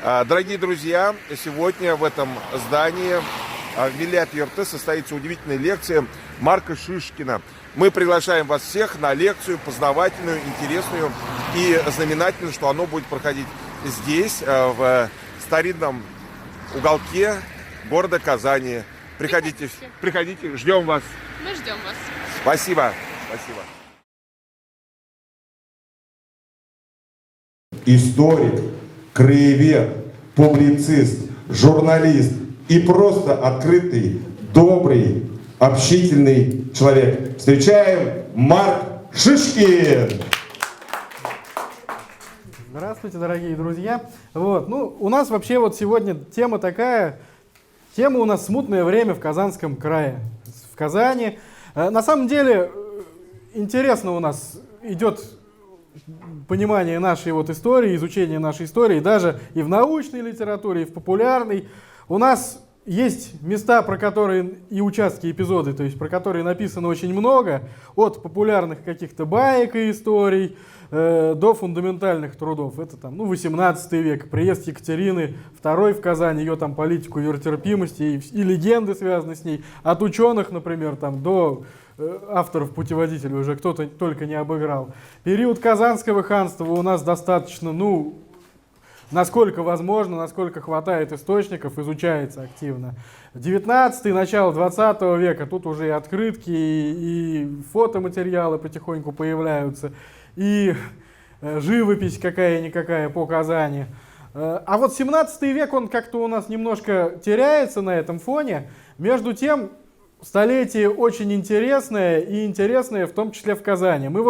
Дорогие друзья, сегодня в этом здании в Милет ЮРТ состоится удивительная лекция Марка Шишкина. Мы приглашаем вас всех на лекцию познавательную, интересную и знаменательную, что оно будет проходить здесь, в старинном уголке города Казани. Приходите, ждем вас. Мы ждем вас. Спасибо. Спасибо. Историк, краевед, публицист, журналист и просто открытый, добрый, общительный человек. Встречаем Марк Шишкин! Здравствуйте, дорогие друзья. У нас вообще сегодня тема такая, тема у нас смутное время в Казанском крае, в Казани. На самом деле интересно у нас идет понимание нашей истории, изучение нашей истории, даже и в научной литературе, и в популярной. У нас есть места, про которые и участки, эпизоды, то есть про которые написано очень много, от популярных каких-то баек и историй до фундаментальных трудов. Это 18 век, приезд Екатерины II в Казань, ее политику веротерпимости и легенды, связанные с ней, от ученых, например, до авторов путеводителей уже кто-то только не обыграл. Период Казанского ханства у нас достаточно, насколько возможно, насколько хватает источников, изучается активно. 19-й, начало 20 века, тут уже и открытки, и фотоматериалы потихоньку появляются, и живопись какая-никакая по Казани. А 17 век, он как-то у нас немножко теряется на этом фоне. Между тем, столетие очень интересное, и интересное в том числе в Казани. Мы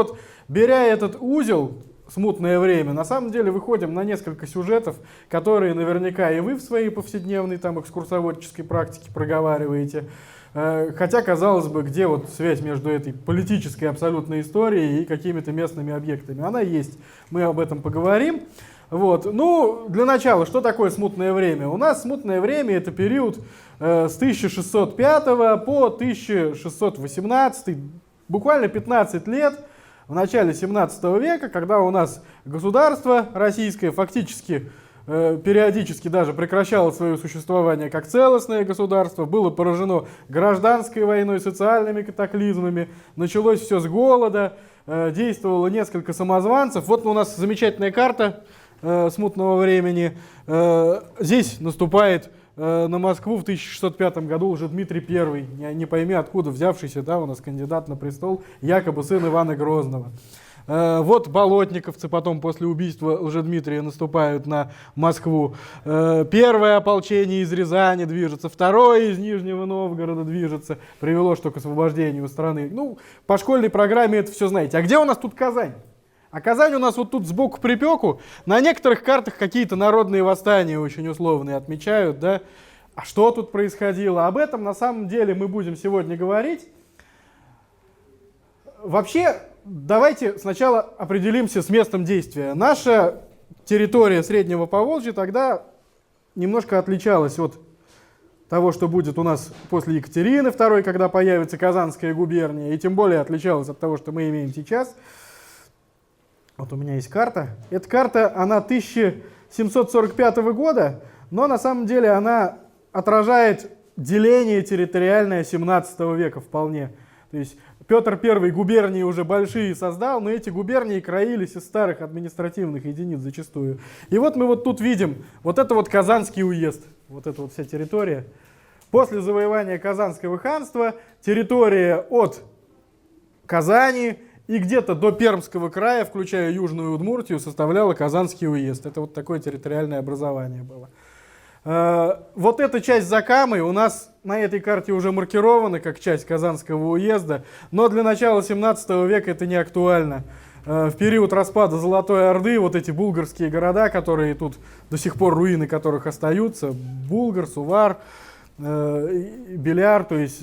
беря этот узел, смутное время, на самом деле выходим на несколько сюжетов, которые наверняка и вы в своей повседневной экскурсоводческой практике проговариваете. Хотя, казалось бы, где связь между этой политической абсолютной историей и какими-то местными объектами? Она есть, мы об этом поговорим. Для начала, что такое смутное время? У нас смутное время — это период с 1605 по 1618, буквально 15 лет, в начале 17 века, когда у нас государство российское фактически периодически даже прекращало свое существование как целостное государство, было поражено гражданской войной, социальными катаклизмами, началось все с голода, действовало несколько самозванцев. У нас замечательная карта смутного времени. Здесь наступает на Москву в 1605 году уже Дмитрий I, не пойми откуда взявшийся, у нас кандидат на престол, якобы сын Ивана Грозного. Болотниковцы потом после убийства Лжедмитрия наступают на Москву. Первое ополчение из Рязани движется, второе из Нижнего Новгорода движется. Привело что к освобождению страны. По школьной программе это все знаете. А где у нас тут Казань? А Казань у нас тут сбоку припеку. На некоторых картах какие-то народные восстания очень условные отмечают, да? А что тут происходило? Об этом на самом деле мы будем сегодня говорить. Вообще, давайте сначала определимся с местом действия. Наша территория Среднего Поволжья тогда немножко отличалась от того, что будет у нас после Екатерины II, когда появится Казанская губерния, и тем более отличалась от того, что мы имеем сейчас. У меня есть карта. Эта карта, она 1745 года, но на самом деле она отражает деление территориальное 17 века вполне. То есть Петр I губернии уже большие создал, но эти губернии краились из старых административных единиц зачастую. И мы тут видим это Казанский уезд, эта вся территория. После завоевания Казанского ханства территория от Казани и где-то до Пермского края, включая Южную Удмуртию, составляла Казанский уезд. Это такое территориальное образование было. Эта часть Закамы у нас на этой карте уже маркирована как часть Казанского уезда, но для начала 17 века это не актуально. В период распада Золотой Орды эти булгарские города, которые тут до сих пор, руины которых остаются, Булгар, Сувар, Беляр, то есть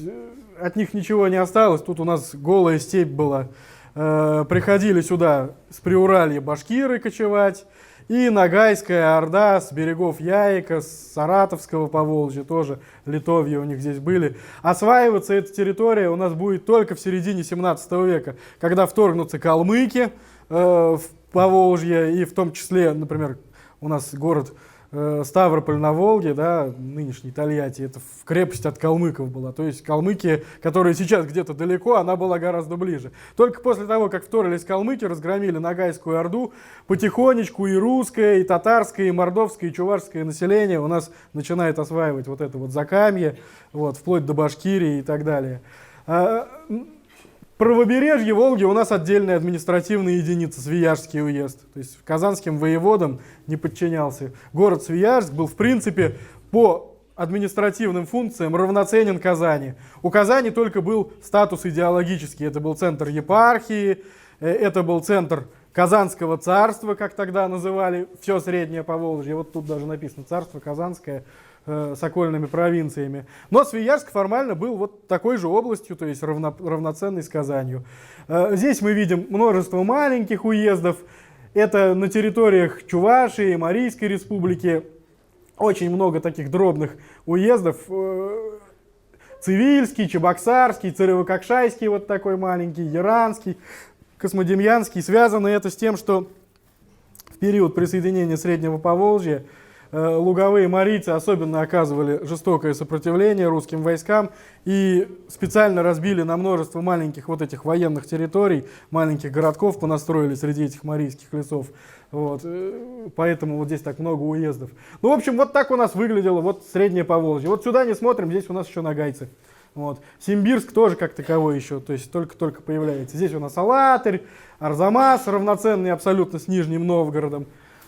от них ничего не осталось, тут у нас голая степь была. Приходили сюда с Приуралья башкиры кочевать, и Ногайская Орда с берегов Яика, с Саратовского Поволжья, тоже литовья у них здесь были. Осваиваться эта территория у нас будет только в середине 17 века, когда вторгнутся калмыки в Поволжье, и в том числе, например, у нас город Ставрополь на Волге, да, нынешний Тольятти, это крепость от калмыков была. То есть калмыки, которые сейчас где-то далеко, она была гораздо ближе. Только после того, как вторглись калмыки, разгромили Ногайскую Орду, потихонечку и русское, и татарское, и мордовское, и чувашское население у нас начинает осваивать вот это вот Закамье, вот, вплоть до Башкирии и так далее. Правобережье Волги у нас отдельная административная единица, Свияжский уезд. То есть казанским воеводам не подчинялся. Город Свияжск был, в принципе, по административным функциям равноценен Казани. У Казани только был статус идеологический. Это был центр епархии, это был центр Казанского царства, как тогда называли все Среднее Поволжье. Вот тут даже написано «Царство Казанское» с окольными провинциями. Но Свияжск формально был вот такой же областью, то есть равноценной с Казанью. Здесь мы видим множество маленьких уездов. Это на территориях Чувашии, Марийской республики. Очень много таких дробных уездов. Цивильский, Чебоксарский, Царево-Кокшайский, вот такой маленький, Яранский, Космодемьянский. Связано это с тем, что в период присоединения Среднего Поволжья луговые марийцы особенно оказывали жестокое сопротивление русским войскам и специально разбили на множество маленьких вот этих военных территорий, маленьких городков понастроили среди этих марийских лесов. Вот. Поэтому вот здесь так много уездов. Ну, в общем, вот так у нас выглядело вот Среднее Поволжье. Вот сюда не смотрим, здесь у нас еще нагайцы. Вот. Симбирск тоже как таковой еще, то есть только-только появляется. Здесь у нас Алатырь, Арзамас, равноценный абсолютно с Нижним Новгородом.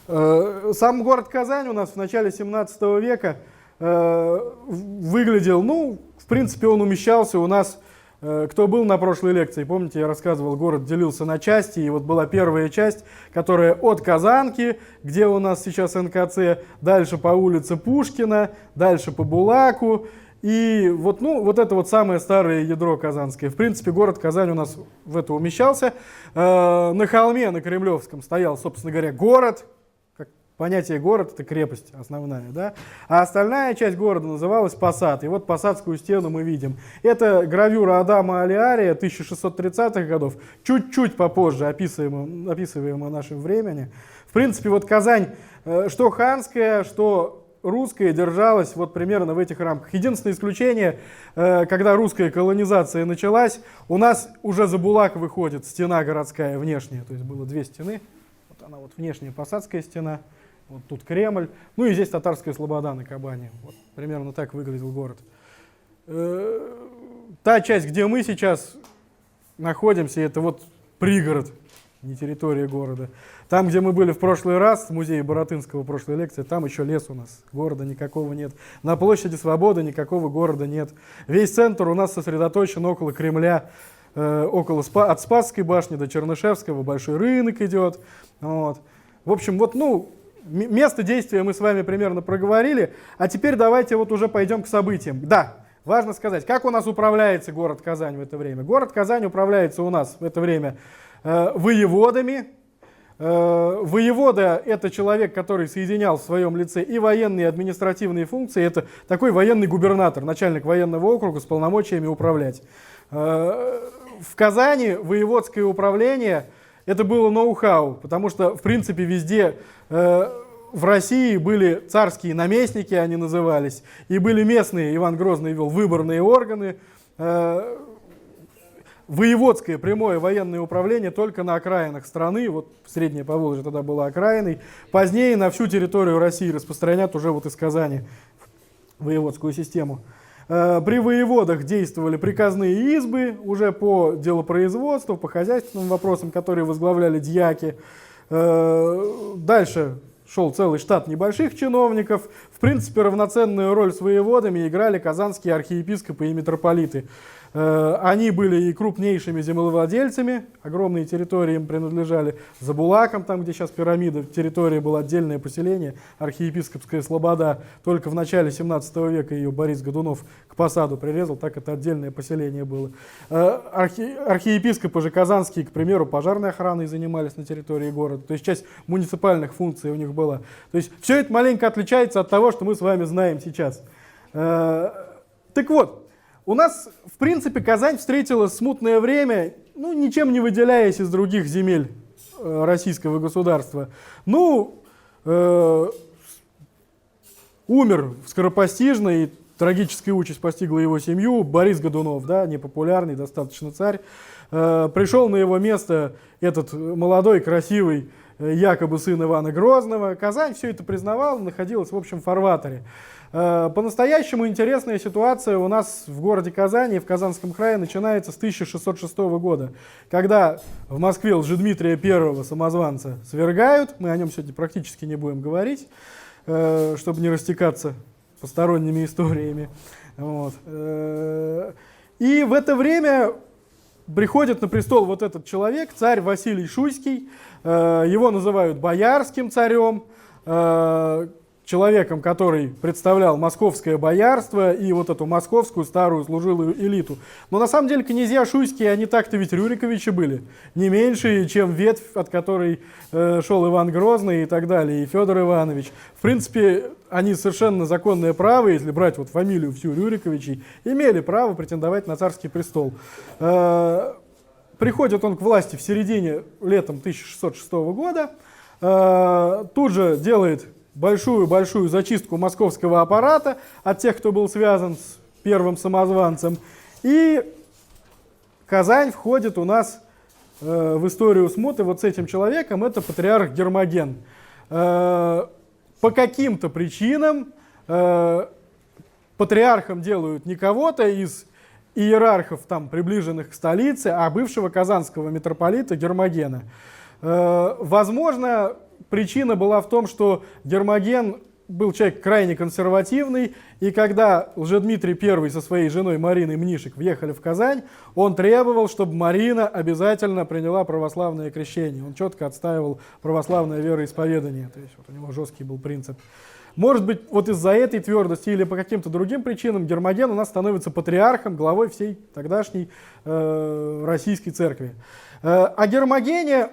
Сам город Казань у нас в начале 17 века выглядел, ну, в принципе, он умещался у нас, кто был на прошлой лекции, помните, я рассказывал, город делился на части, и вот была первая часть, которая от Казанки, где у нас сейчас НКЦ, дальше по улице Пушкина, дальше по Булаку, и вот, ну, вот это вот самое старое ядро казанское. В принципе, город Казань у нас в это умещался. На холме, на Кремлевском, стоял, собственно говоря, город. Понятие город — это крепость основная, да? А остальная часть города называлась Посад. И вот Посадскую стену мы видим. Это гравюра Адама Алиария 1630-х годов, чуть-чуть попозже описываемая нашим времени. В принципе, вот Казань, что ханская, что русская, держалась вот примерно в этих рамках. Единственное исключение, когда русская колонизация началась, у нас уже за Булак выходит стена городская внешняя, то есть было две стены. Вот она вот внешняя Посадская стена. Вот тут Кремль, ну и здесь татарская слобода на Кабане. Вот, примерно так выглядел город. Та часть, где мы сейчас находимся, это вот пригород, не территория города. Там, где мы были в прошлый раз, в музее Баратынского, прошлой лекции, там еще лес у нас, города никакого нет. На площади Свободы никакого города нет. Весь центр у нас сосредоточен около Кремля, от Спасской башни до Чернышевского, большой рынок идет. Вот. В общем, вот, ну, место действия мы с вами примерно проговорили, а теперь давайте вот уже пойдем к событиям. Да, важно сказать, как у нас управляется город Казань в это время. Город Казань управляется у нас в это время воеводами. Воевода — это человек, который соединял в своем лице и военные, и административные функции. Это такой военный губернатор, начальник военного округа с полномочиями управлять. В Казани воеводское управление — это было ноу-хау, потому что, в принципе, везде в России были царские наместники, они назывались, и были местные, Иван Грозный вел выборные органы. Воеводское прямое военное управление только на окраинах страны, вот Среднее Поволжье тогда было окраиной. Позднее на всю территорию России распространят уже вот из Казани воеводскую систему. При воеводах действовали приказные избы уже по делопроизводству, по хозяйственным вопросам, которые возглавляли дьяки. Дальше шел целый штат небольших чиновников. В принципе, равноценную роль с воеводами играли казанские архиепископы и митрополиты. Они были и крупнейшими землевладельцами, огромные территории им принадлежали. За Булаком, там, где сейчас пирамида, территория была отдельное поселение, архиепископская слобода. Только в начале 17 века ее Борис Годунов к посаду прирезал, так это отдельное поселение было. Архиепископы же казанские, к примеру, пожарной охраной занимались на территории города, то есть часть муниципальных функций у них была. То есть все это маленько отличается от того, что мы с вами знаем сейчас. Так вот, у нас, в принципе, Казань встретила смутное время, ну, ничем не выделяясь из других земель российского государства. Ну, умер скоропостижно, и трагическая участь постигла его семью. Борис Годунов, да, непопулярный достаточно царь. Пришел на его место этот молодой, красивый, якобы сын Ивана Грозного. Казань все это признавала, находилась в общем фарватере. По-настоящему интересная ситуация у нас в городе Казани, в Казанском крае, начинается с 1606 года, когда в Москве Лжедмитрия I, самозванца, свергают. Мы о нем сегодня практически не будем говорить, чтобы не растекаться посторонними историями. Вот. И в это время приходит на престол вот этот человек, царь Василий Шуйский. Его называют боярским царем, человеком, который представлял московское боярство и вот эту московскую старую служилую элиту. Но на самом деле князья шуйские, они так-то ведь Рюриковичи были, не меньше, чем ветвь, от которой шел Иван Грозный и так далее, и Федор Иванович. В принципе, они совершенно законное право, если брать вот фамилию всю Рюриковичей, имели право претендовать на царский престол. Приходит он к власти в середине, летом 1606 года, тут же делает большую зачистку московского аппарата от тех, кто был связан с первым самозванцем. И Казань входит у нас в историю смуты вот с этим человеком, это патриарх Гермоген. По каким-то причинам патриархом делают не кого-то из иерархов, там, приближенных к столице, а бывшего казанского митрополита Гермогена. Возможно, причина была в том, что Гермоген был человек крайне консервативный, и когда Лжедмитрий I со своей женой Мариной Мнишек въехали в Казань, он требовал, чтобы Марина обязательно приняла православное крещение. Он четко отстаивал православное вероисповедание, то есть вот у него жесткий был принцип. Может быть, вот из-за этой твердости или по каким-то другим причинам Гермоген у нас становится патриархом, главой всей тогдашней российской церкви. О Гермогене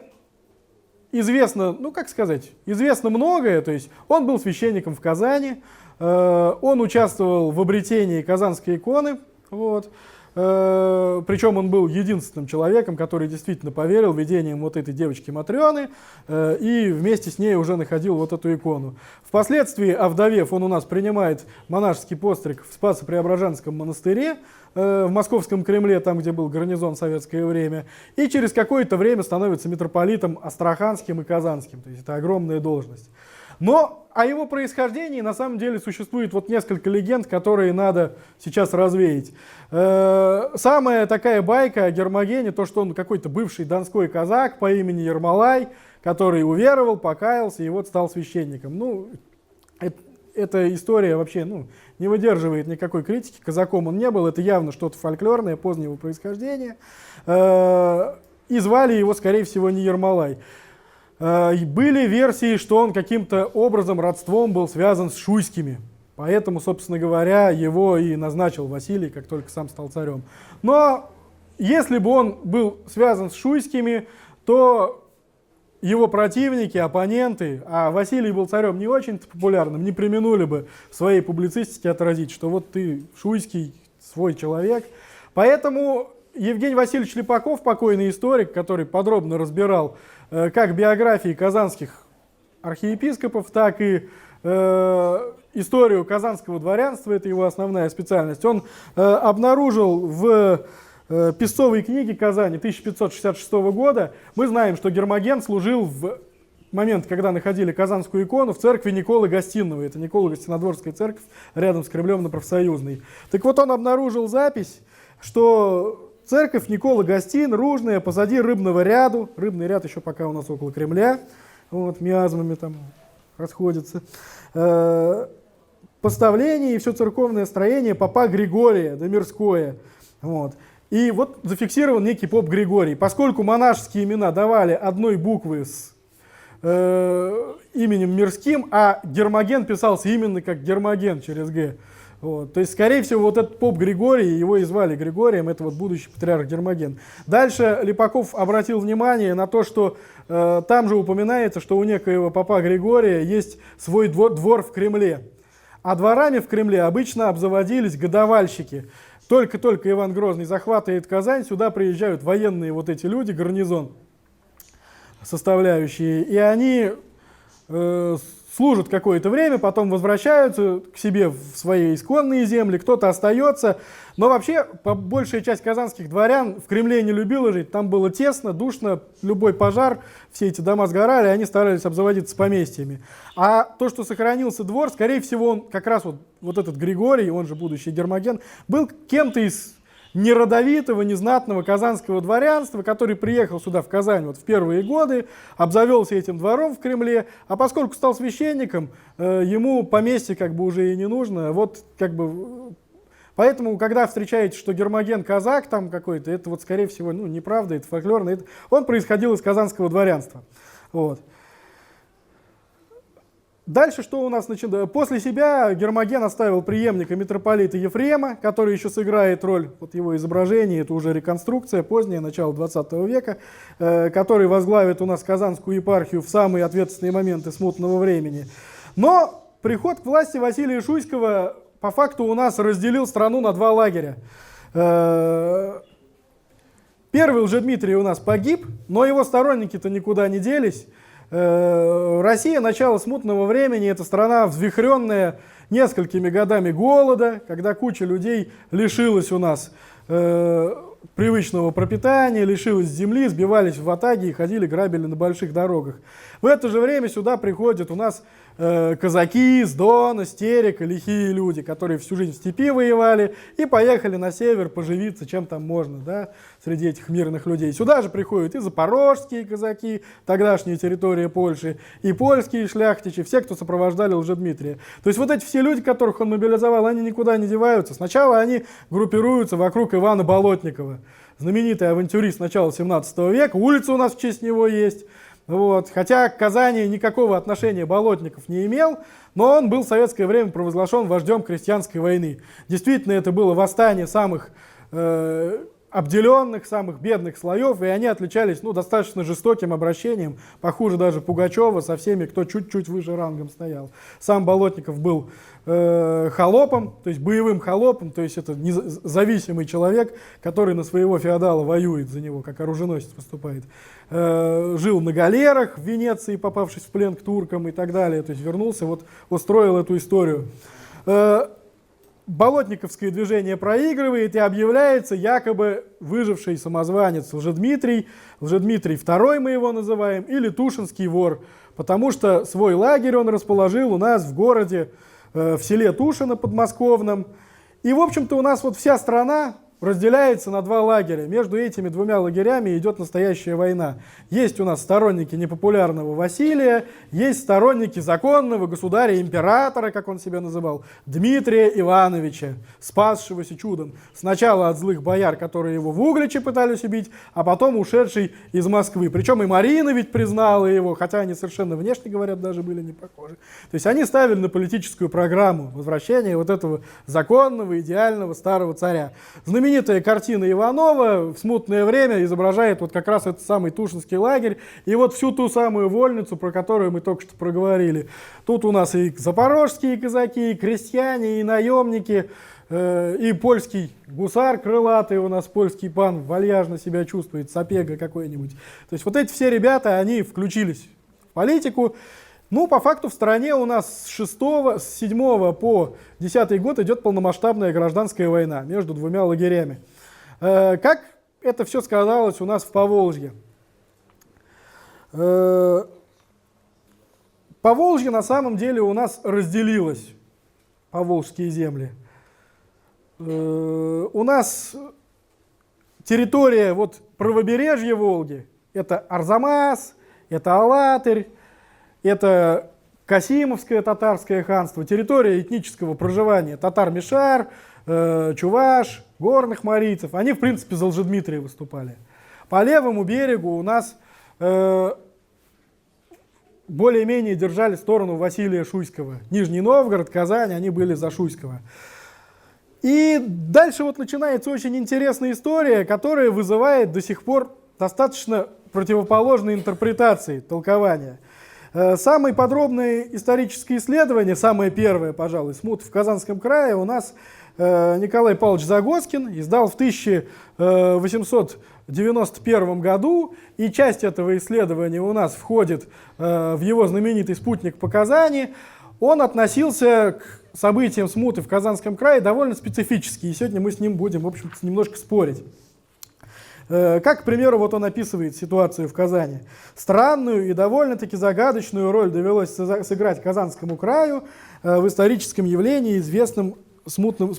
известно, ну как сказать, известно многое. То есть он был священником в Казани, он участвовал в обретении Казанской иконы, вот. Причем он был единственным человеком, который действительно поверил видениям вот этой девочки Матрёны и вместе с ней уже находил вот эту икону. Впоследствии, овдовев, он у нас принимает монашеский постриг в Спасо-Преображенском монастыре в Московском Кремле, там, где был гарнизон в советское время, и через какое-то время становится митрополитом Астраханским и Казанским. То есть это огромная должность. Но о его происхождении на самом деле существует вот несколько легенд, которые надо сейчас развеять. Самая такая байка о Гермогене, то, что он какой-то бывший донской казак по имени Ермолай, который уверовал, покаялся и вот стал священником. Ну, эта история вообще не выдерживает никакой критики. Казаком он не был, это явно что-то фольклорное, позднего происхождения. И звали его, скорее всего, не Ермолай. Были версии, что он каким-то образом родством был связан с шуйскими. Поэтому, собственно говоря, его и назначил Василий, как только сам стал царем. Но если бы он был связан с шуйскими, то его противники, оппоненты, а Василий был царем не очень популярным, не преминули бы в своей публицистике отразить, что вот ты шуйский, свой человек. Поэтому Евгений Васильевич Липаков, покойный историк, который подробно разбирал как биографии казанских архиепископов, так и историю казанского дворянства, это его основная специальность, он обнаружил в Песцовой книге Казани 1566 года, мы знаем, что Гермоген служил в момент, когда находили Казанскую икону, в церкви Николы Гостиного. Это Николо-Гостинодворская церковь рядом с Кремлем на Профсоюзной. Так вот, он обнаружил запись, что церковь Никола Гостин, Ружная, позади Рыбного ряду. Рыбный ряд еще пока у нас около Кремля, вот, миазмами там расходятся. Поставление и все церковное строение попа Григория, да мирское. Вот. И вот зафиксирован некий поп Григорий. Поскольку монашеские имена давали одной буквы с именем мирским, а Гермоген писался именно как Гермоген через Г. Вот. То есть, скорее всего, вот этот поп Григорий, его и звали Григорием, это вот будущий патриарх Гермоген. Дальше Липаков обратил внимание на то, что там же упоминается, что у некоего попа Григория есть свой двор в Кремле. А дворами в Кремле обычно обзаводились годовальщики. Только-только Иван Грозный захватывает Казань, сюда приезжают военные вот эти люди, гарнизон составляющие, и они служат какое-то время, потом возвращаются к себе в свои исконные земли, кто-то остается. Но вообще, большая часть казанских дворян в Кремле не любила жить. Там было тесно, душно, любой пожар, все эти дома сгорали, они старались обзаводиться поместьями. А то, что сохранился двор, скорее всего, он как раз вот этот Григорий, он же будущий Гермоген, был кем-то из неродовитого, незнатного казанского дворянства, который приехал сюда, в Казань, в первые годы, обзавелся этим двором в Кремле, а поскольку стал священником, ему поместье уже и не нужно. Поэтому, когда встречаете, что Гермоген казак там какой-то, это скорее всего, неправда, это фольклорно. Он происходил из казанского дворянства. Вот. Дальше что у нас начинается? После себя Гермоген оставил преемника митрополита Ефрема, который еще сыграет роль его изображения, это уже реконструкция, позднее, начало 20 века, который возглавит у нас Казанскую епархию в самые ответственные моменты смутного времени. Но приход к власти Василия Шуйского по факту у нас разделил страну на два лагеря. Первый Лжедмитрий у нас погиб, но его сторонники-то никуда не делись. Россия, начало смутного времени, это страна, взвихренная несколькими годами голода, когда куча людей лишилась у нас привычного пропитания, лишилась земли, сбивались в ватаги и ходили, грабили на больших дорогах. В это же время сюда приходят у нас казаки с Дона, с Терека, лихие люди, которые всю жизнь в степи воевали и поехали на север поживиться, чем там можно, да, среди этих мирных людей. Сюда же приходят и запорожские казаки, тогдашняя территория Польши, и польские шляхтичи, все, кто сопровождали Лжедмитрия. То есть вот эти все люди, которых он мобилизовал, они никуда не деваются. Сначала они группируются вокруг Ивана Болотникова, знаменитый авантюрист начала 17 века, улица у нас в честь него есть. Вот. Хотя к Казани никакого отношения Болотников не имел, но он был в советское время провозглашен вождем крестьянской войны. Действительно, это было восстание самых обделенных, самых бедных слоев, и они отличались достаточно жестоким обращением, похуже даже Пугачева со всеми, кто чуть-чуть выше рангом стоял. Сам Болотников был холопом, то есть боевым холопом, то есть это зависимый человек, который на своего феодала воюет за него, как оруженосец выступает. Жил на галерах в Венеции, попавшись в плен к туркам и так далее, то есть вернулся, устроил эту историю. Болотниковское движение проигрывает и объявляется якобы выживший самозванец Лжедмитрий II мы его называем, или Тушинский вор, потому что свой лагерь он расположил у нас в городе, в селе Тушино подмосковном. И, в общем-то, у нас вся страна разделяется на два лагеря. Между этими двумя лагерями идет настоящая война. Есть у нас сторонники непопулярного Василия, есть сторонники законного государя-императора, как он себя называл, Дмитрия Ивановича, спасшегося чудом. Сначала от злых бояр, которые его в Угличе пытались убить, а потом ушедший из Москвы. Причем и Марина ведь признала его, хотя они совершенно внешне, говорят, даже были не похожи. То есть они ставили на политическую программу возвращение этого законного, идеального старого царя. Знаменитая картина Иванова в смутное время изображает как раз этот самый Тушинский лагерь и всю ту самую вольницу, про которую мы только что проговорили. Тут у нас и запорожские казаки, и крестьяне, и наемники, и польский гусар крылатый у нас, польский пан, вальяжно себя чувствует, сапега какой-нибудь. То есть эти все ребята, они включились в политику. По факту в стране у нас с 7 по 10 год идет полномасштабная гражданская война между двумя лагерями. Как это все сказалось у нас в Поволжье? Поволжье на самом деле у нас разделилось, поволжские земли. У нас территория правобережья Волги, это Арзамас, это Алатырь, это Касимовское татарское ханство, территория этнического проживания татар-мишар, чуваш, горных марийцев. Они, в принципе, за Лжедмитрия выступали. По левому берегу у нас более-менее держали сторону Василия Шуйского. Нижний Новгород, Казань, они были за Шуйского. И дальше начинается очень интересная история, которая вызывает до сих пор достаточно противоположные интерпретации, толкования. Самое подробное историческое исследование, самое первое, пожалуй, смут в Казанском крае у нас Николай Павлович Загоскин издал в 1891 году, и часть этого исследования у нас входит в его знаменитый спутник по Казани. Он относился к событиям смуты в Казанском крае довольно специфически, и сегодня мы с ним будем, в общем-то, немножко спорить. Как, к примеру, вот он описывает ситуацию в Казани. Странную и довольно-таки загадочную роль довелось сыграть Казанскому краю в историческом явлении, известном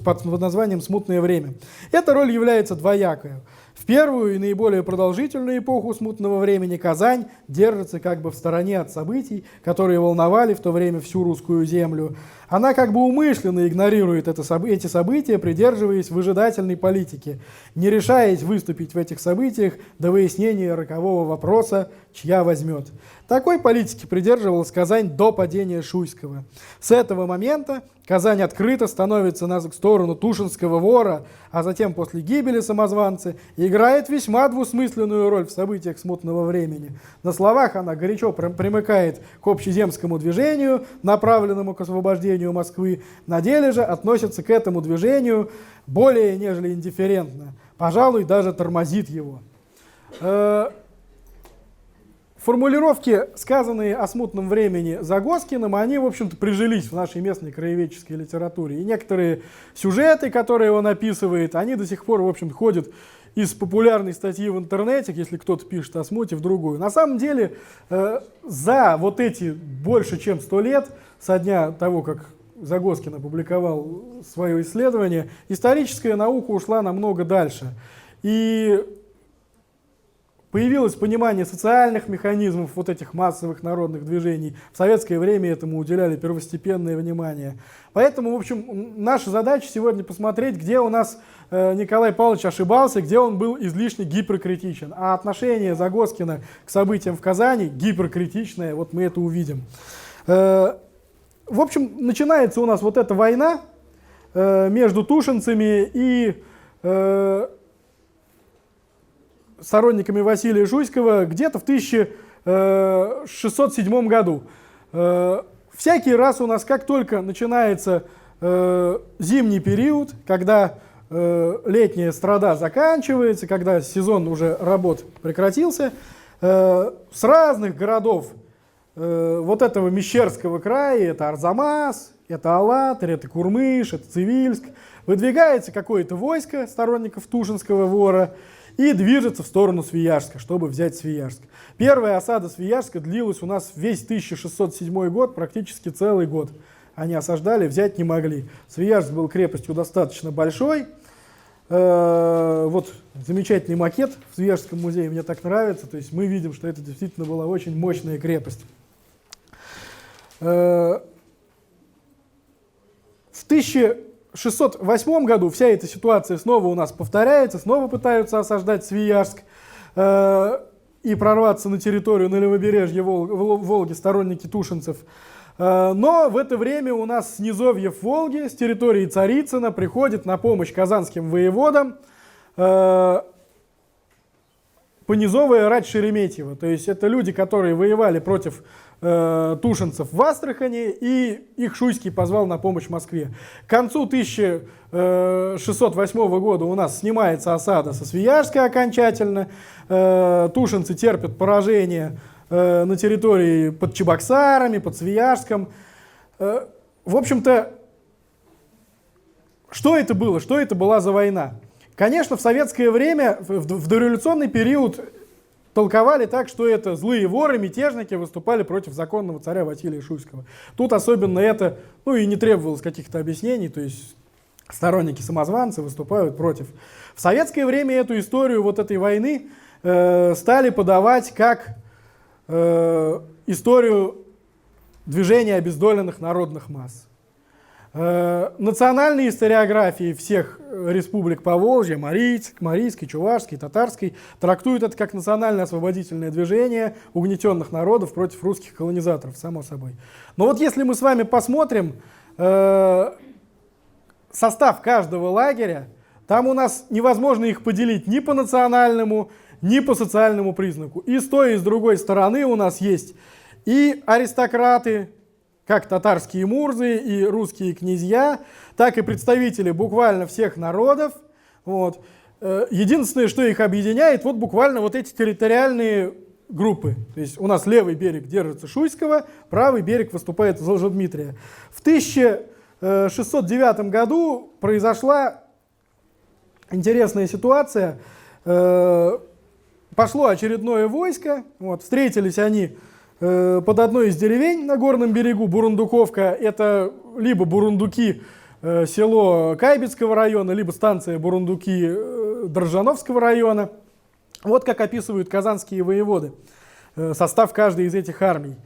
под названием «Смутное время». Эта роль является двоякой. В первую и наиболее продолжительную эпоху смутного времени Казань держится как бы в стороне от событий, которые волновали в то время всю русскую землю. Она как бы умышленно игнорирует эти события, придерживаясь выжидательной политики, не решаясь выступить в этих событиях до выяснения рокового вопроса, чья возьмет. Такой политики придерживалась Казань до падения Шуйского. С этого момента Казань открыто становится на сторону Тушинского вора, а затем после гибели самозванца играет весьма двусмысленную роль в событиях смутного времени. На словах она горячо примыкает к общеземскому движению, направленному к освобождению Москвы, на деле же относится к этому движению более нежели индифферентно, пожалуй, даже тормозит его. Формулировки, сказанные о смутном времени Загоскиным, они, в общем-то, прижились в нашей местной краеведческой литературе. И некоторые сюжеты, которые он описывает, они до сих пор, в общем, ходят из популярной статьи в интернете, если кто-то пишет о смуте, в другую. На самом деле, за вот эти больше чем 100 лет, со дня того, как Загоскин опубликовал свое исследование, историческая наука ушла намного дальше. И появилось понимание социальных механизмов вот этих массовых народных движений. В советское время этому уделяли первостепенное внимание. Поэтому, в общем, наша задача сегодня посмотреть, где у нас Николай Павлович ошибался, где он был излишне гиперкритичен. А отношение Загоскина к событиям в Казани гиперкритичное, вот мы это увидим. В общем, начинается у нас вот эта война между тушинцами и сторонниками Василия Шуйского где-то в 1607 году. Всякий раз у нас, как только начинается зимний период, когда летняя страда заканчивается, когда сезон уже работ прекратился, с разных городов вот этого Мещерского края, это Арзамас, это Алатырь, это Курмыш, это Цивильск, выдвигается какое-то войско сторонников Тушинского вора и движется в сторону Свияжска, чтобы взять Свияжск. Первая осада Свияжска длилась у нас весь 1607 год, практически целый год. Они осаждали, взять не могли. Свияжск был крепостью достаточно большой. Вот замечательный макет в Свияжском музее, мне так нравится. То есть мы видим, что это действительно была очень мощная крепость. В 1608 году вся эта ситуация снова у нас повторяется, снова пытаются осаждать Свияжск и прорваться на территорию на левобережье Волги сторонники тушинцев. Но в это время у нас с низовьев Волги, с территории Царицына, приходит на помощь казанским воеводам понизовая рать Шереметьева. То есть это люди, которые воевали против тушинцев в Астрахани, и их Шуйский позвал на помощь Москве. К концу 1608 года у нас снимается осада со Свияжска окончательно. Тушинцы терпят поражение на территории под Чебоксарами, под Свияжском. В общем-то, что это было? Что это была за война? Конечно, в советское время, в дореволюционный период толковали так, что это злые воры, мятежники выступали против законного царя Василия Шуйского. Тут особенно это, и не требовалось каких-то объяснений, то есть сторонники самозванца выступают против. В советское время эту историю вот этой войны стали подавать как историю движения обездоленных народных масс. Национальные историографии всех республик Поволжья, Марийской, Чувашской, Татарской, трактуют это как национально-освободительное движение угнетенных народов против русских колонизаторов, само собой. Но вот если мы с вами посмотрим состав каждого лагеря, там у нас невозможно их поделить ни по национальному, ни по социальному признаку. И с той, и с другой стороны у нас есть и аристократы, как татарские мурзы и русские князья, так и представители буквально всех народов. Вот. Единственное, что их объединяет, вот буквально вот эти территориальные группы. То есть у нас левый берег держится Шуйского, правый берег выступает за Лжедмитрия. В 1609 году произошла интересная ситуация. Пошло очередное войско, вот, встретились они под одной из деревень на горном берегу, Бурундуковка. Это либо Бурундуки, село Кайбецкого района, либо станция Бурундуки Дрожжановского района. Вот как описывают казанские воеводы состав каждой из этих армий.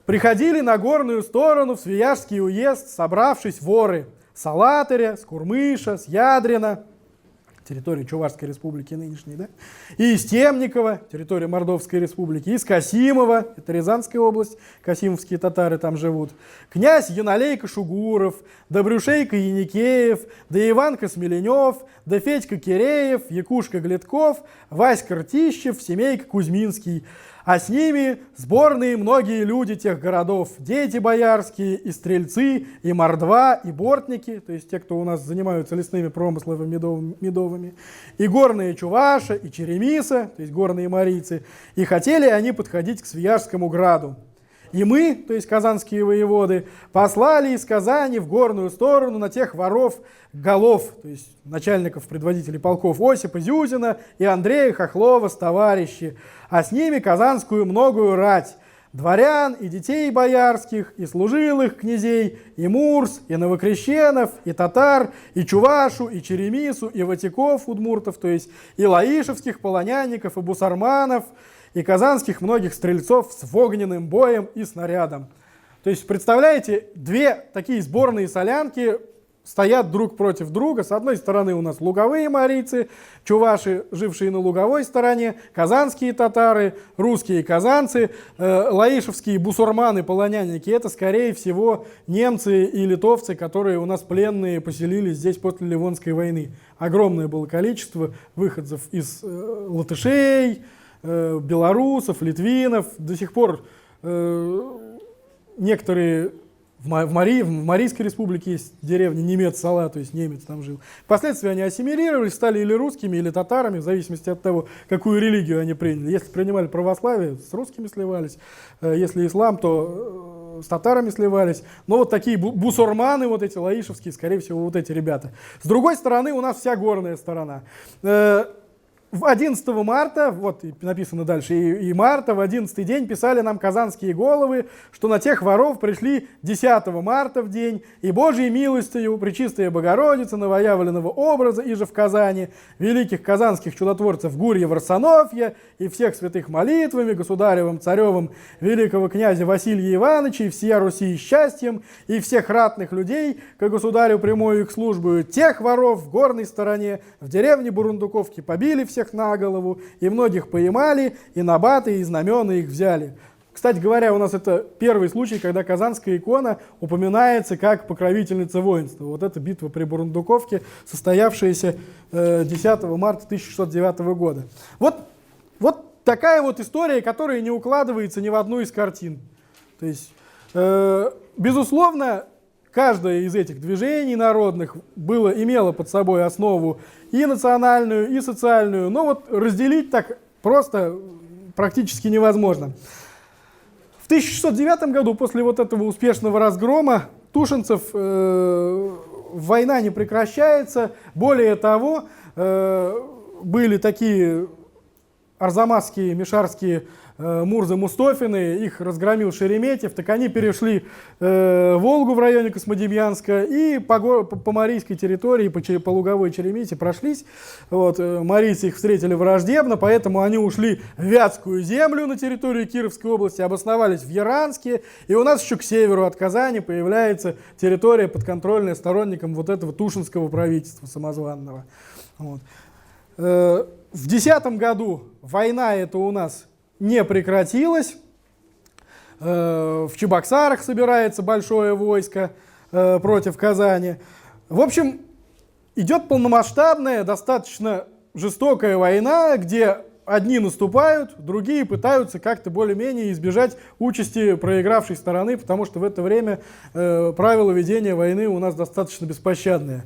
Приходили на горную сторону в Свияжский уезд, собравшись воры с Алатыря, с Курмыша, с Ядрина, территория Чувашской республики нынешней, да? И из Темникова, территория Мордовской республики, из Касимова, это Рязанская область, касимовские татары там живут, князь Яналейка Шугуров, да Брюшейка Яникеев, да Иванка Смеленев, да Федька Киреев, Якушка Глядков, Васька Ртищев, семейка Кузьминский. А с ними сборные многие люди тех городов, дети боярские, и стрельцы, и мордва, и бортники, то есть те, кто у нас занимаются лесными промыслами медовыми, и горные Чуваша, и Черемиса, то есть горные марийцы, и хотели они подходить к Свияжскому граду. И мы, то есть казанские воеводы, послали из Казани в горную сторону на тех воров голов, то есть начальников, предводителей полков Осипа Зюзина и Андрея Хохлова с товарищи, а с ними казанскую многую рать, дворян и детей боярских, и служилых князей, и мурс, и новокрещенов, и татар, и чувашу, и черемису, и ватиков, удмуртов, то есть и лаишевских полонянников, и бусарманов, и казанских многих стрельцов с огненным боем и снарядом. То есть, представляете, две такие сборные солянки стоят друг против друга. С одной стороны у нас луговые марийцы, чуваши, жившие на луговой стороне, казанские татары, русские казанцы, лаишевские бусурманы, полонянники. Это, скорее всего, немцы и литовцы, которые у нас пленные поселились здесь после Ливонской войны. Огромное было количество выходцев из латышей, белорусов, литвинов. До сих пор некоторые в Марийской республике есть деревня Немец-Сала, то есть немец там жил. Впоследствии они ассимилировались, стали или русскими, или татарами, в зависимости от того, какую религию они приняли. Если принимали православие, с русскими сливались. Если ислам, то с татарами сливались. Но вот такие бусурманы, вот эти лаишевские, скорее всего, вот эти ребята. С другой стороны, у нас вся горная сторона. 11 марта, вот написано дальше, и марта, в 11 день писали нам казанские головы, что на тех воров пришли 10 марта в день, и Божьей милостью Пречистая Богородица новоявленного образа, и же в Казани, великих казанских чудотворцев Гурья Варсонофья и всех святых молитвами, государевым, царевым, великого князя Василия Ивановича и всея Руси счастьем, и всех ратных людей, к государю прямую их службу, тех воров в горной стороне, в деревне Бурундуковки побили всех на голову, и многих поймали, и набаты, и знамена их взяли. Кстати говоря, у нас это первый случай, когда казанская икона упоминается как покровительница воинства. Вот эта битва при Бурундуковке, состоявшаяся 10 марта 1609 года. Вот такая вот история, которая не укладывается ни в одну из картин. То есть, безусловно, каждое из этих движений народных имело под собой основу и национальную, и социальную, но вот разделить так просто практически невозможно. В 1609 году, после вот этого успешного разгрома тушинцев, война не прекращается. Более того, были такие арзамасские, мишарские Мурзы Мустафины, их разгромил Шереметьев, так они перешли Волгу в районе Космодемьянска и по марийской территории, по луговой Черемите прошлись. Вот, марийцы их встретили враждебно, поэтому они ушли в Вятскую землю на территорию Кировской области, обосновались в Яранске, и у нас еще к северу от Казани появляется территория, подконтрольная сторонникам вот этого тушинского правительства самозванного. Вот. В 2010 году война эта у нас не прекратилась. В Чебоксарах собирается большое войско против Казани. В общем, идет полномасштабная, достаточно жестокая война, где одни наступают, другие пытаются как-то более-менее избежать участи проигравшей стороны, потому что в это время правила ведения войны у нас достаточно беспощадные.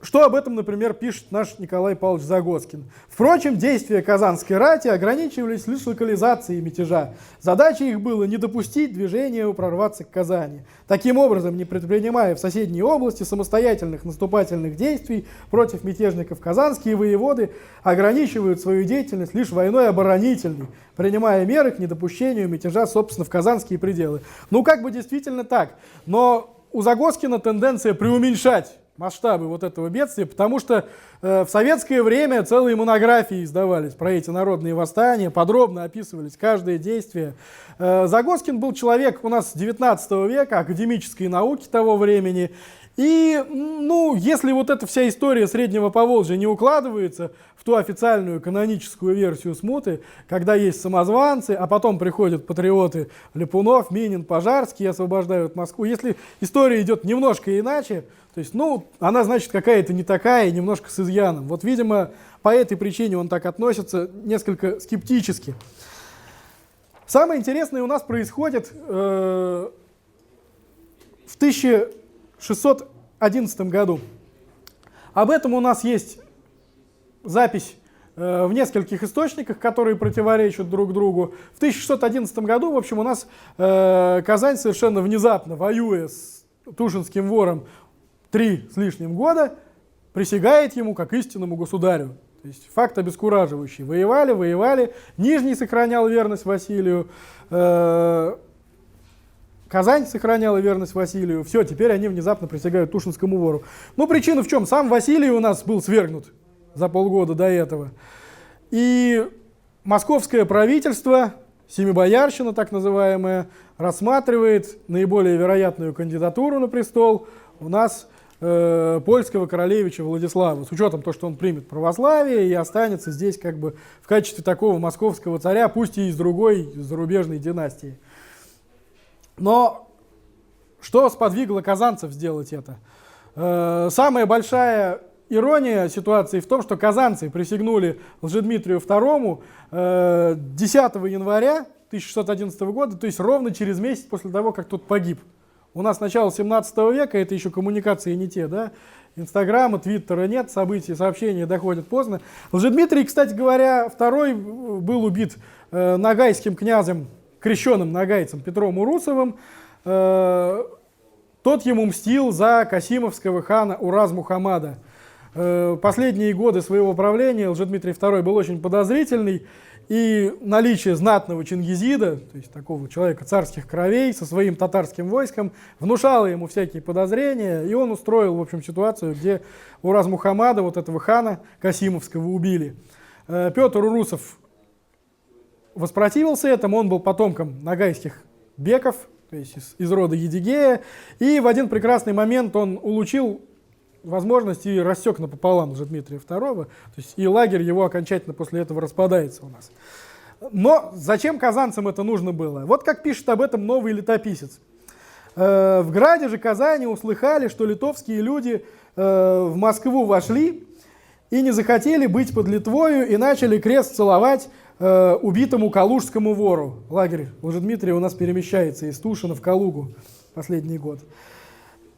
Что об этом, например, пишет наш Николай Павлович Загоскин? Впрочем, действия Казанской рати ограничивались лишь локализацией мятежа. Задачей их было не допустить движения прорваться к Казани. Таким образом, не предпринимая в соседней области самостоятельных наступательных действий против мятежников, казанские воеводы ограничивают свою деятельность лишь войной оборонительной, принимая меры к недопущению мятежа, собственно, в казанские пределы. Ну, как бы действительно так, но у Загоскина тенденция преуменьшать масштабы вот этого бедствия, потому что в советское время целые монографии издавались про эти народные восстания, подробно описывались каждое действие. Загоскин был человек у нас 19 века, академической науки того времени, и, ну, если вот эта вся история Среднего Поволжья не укладывается в ту официальную каноническую версию смуты, когда есть самозванцы, а потом приходят патриоты Ляпунов, Минин, Пожарский и освобождают Москву, если история идет немножко иначе, то есть, ну, она, значит, какая-то не такая, немножко с изъяном. Вот, видимо, по этой причине он так относится несколько скептически. Самое интересное у нас происходит в 1611 году. Об этом у нас есть запись в нескольких источниках, которые противоречат друг другу. В 1611 году, в общем, у нас Казань совершенно внезапно, воюя с Тушинским вором 3 с лишним года, присягает ему как истинному государю. То есть факт обескураживающий. Воевали, Нижний сохранял верность Василию, Казань сохраняла верность Василию. Все, теперь они внезапно присягают Тушинскому вору. Ну, причина в чем? Сам Василий у нас был свергнут за полгода до этого. И московское правительство, Семибоярщина так называемая, рассматривает наиболее вероятную кандидатуру на престол у нас польского королевича Владислава, с учетом того, что он примет православие и останется здесь как бы в качестве такого московского царя, пусть и из другой зарубежной династии. Но что сподвигло казанцев сделать это? Самая большая ирония ситуации в том, что казанцы присягнули Лжедмитрию II 10 января 1611 года, то есть ровно через месяц после того, как тот погиб. У нас начало 17 века, это еще коммуникации не те, да? Инстаграма, Твиттера нет, события, сообщения доходят поздно. Лжедмитрий, кстати говоря, второй был убит ногайским князем, крещенным ногайцем Петром Урусовым. Тот ему мстил за касимовского хана Ураз-Мухаммада. Последние годы своего правления Лжедмитрий II был очень подозрительный, и наличие знатного чингизида, то есть такого человека царских кровей, со своим татарским войском, внушало ему всякие подозрения, и он устроил, в общем, ситуацию, где Ураз-Мухаммада, вот этого хана касимовского, убили. Петр Урусов воспротивился этому, он был потомком ногайских беков, то есть из рода Едигея, и в один прекрасный момент он улучил возможность и рассек напополам Лжедмитрия II, то есть и лагерь его окончательно после этого распадается у нас. Но зачем казанцам это нужно было? Вот как пишет об этом новый летописец. В граде же Казани услыхали, что литовские люди в Москву вошли и не захотели быть под Литвою и начали крест целовать убитому калужскому вору. Лагерь Лжедмитрия у нас перемещается из Тушина в Калугу последний год.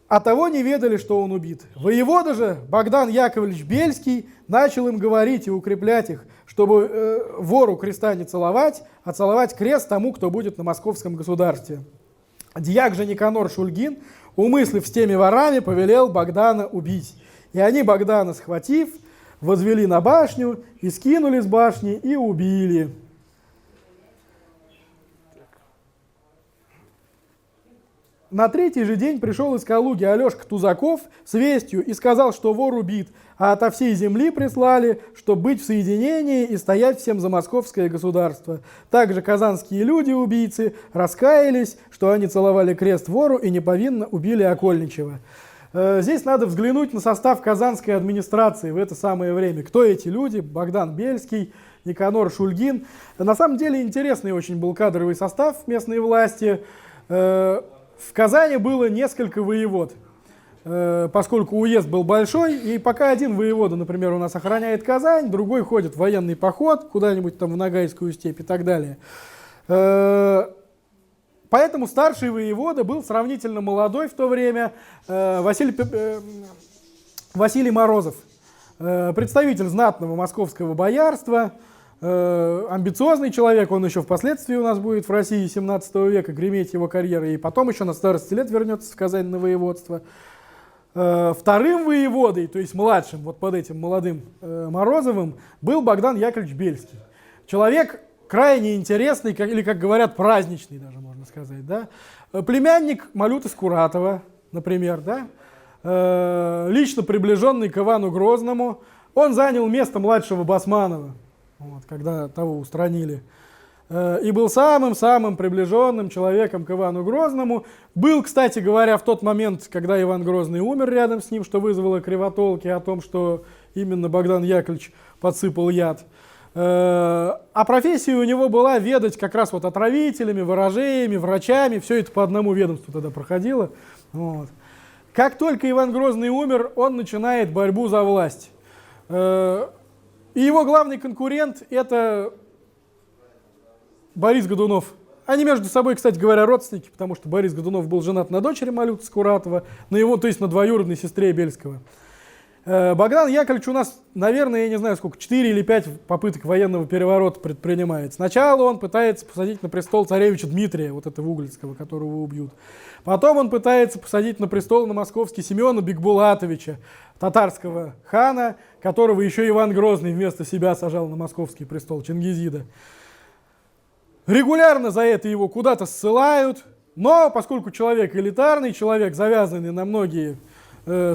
А того не ведали, что он убит. Воевода же Богдан Яковлевич Бельский начал им говорить и укреплять их, чтобы вору креста не целовать, а целовать крест тому, кто будет на московском государстве. Дьяк же Никанор Шульгин, умыслив с теми ворами, повелел Богдана убить. И они Богдана, схватив, возвели на башню и скинули с башни и убили. На третий же день пришел из Калуги Алешка Тузаков с вестью и сказал, что вор убит, а ото всей земли прислали, чтобы быть в соединении и стоять всем за московское государство. Также казанские люди-убийцы раскаялись, что они целовали крест вору и неповинно убили окольничего. Здесь надо взглянуть на состав казанской администрации в это самое время. Кто эти люди? Богдан Бельский, Никанор Шульгин. На самом деле интересный очень был кадровый состав местной власти. В Казани было несколько воевод. поскольку уезд был большой, и пока один воевода, например, у нас охраняет Казань, другой ходит в военный поход куда-нибудь там в Ногайскую степь и так далее. Поэтому старший воевода был сравнительно молодой в то время, Василий Морозов, представитель знатного московского боярства, амбициозный человек, он еще впоследствии у нас будет в России 17 века греметь его карьера, и потом еще на старости лет вернется в Казань на воеводство. Вторым воеводой, то есть младшим, вот под этим молодым Морозовым, был Богдан Яковлевич Бельский. Человек крайне интересный, или, как говорят, праздничный даже, можно сказать. Да? Племянник Малюты Скуратова, например, да? Лично приближенный к Ивану Грозному. Он занял место младшего Басманова, вот, когда того устранили. И был самым-самым приближенным человеком к Ивану Грозному. Был, кстати говоря, в тот момент, когда Иван Грозный умер рядом с ним, что вызвало кривотолки о том, что именно Богдан Яковлевич подсыпал яд. А профессия у него была ведать как раз вот отравителями, ворожеями, врачами. Все это по одному ведомству тогда проходило. Вот. Как только Иван Грозный умер, он начинает борьбу за власть. И его главный конкурент – это Борис Годунов. Они между собой, кстати говоря, родственники, потому что Борис Годунов был женат на дочери Малюты Скуратова, то есть на двоюродной сестре Бельского. Богдан Яковлевич у нас, наверное, я не знаю сколько, 4 или 5 попыток военного переворота предпринимает. Сначала он пытается посадить на престол царевича Дмитрия, вот этого Углицкого, которого убьют. Потом он пытается посадить на престол на московский Семена Бекбулатовича, татарского хана, которого еще Иван Грозный вместо себя сажал на московский престол, Чингизида. Регулярно за это его куда-то ссылают, но поскольку человек элитарный, человек завязанный на многие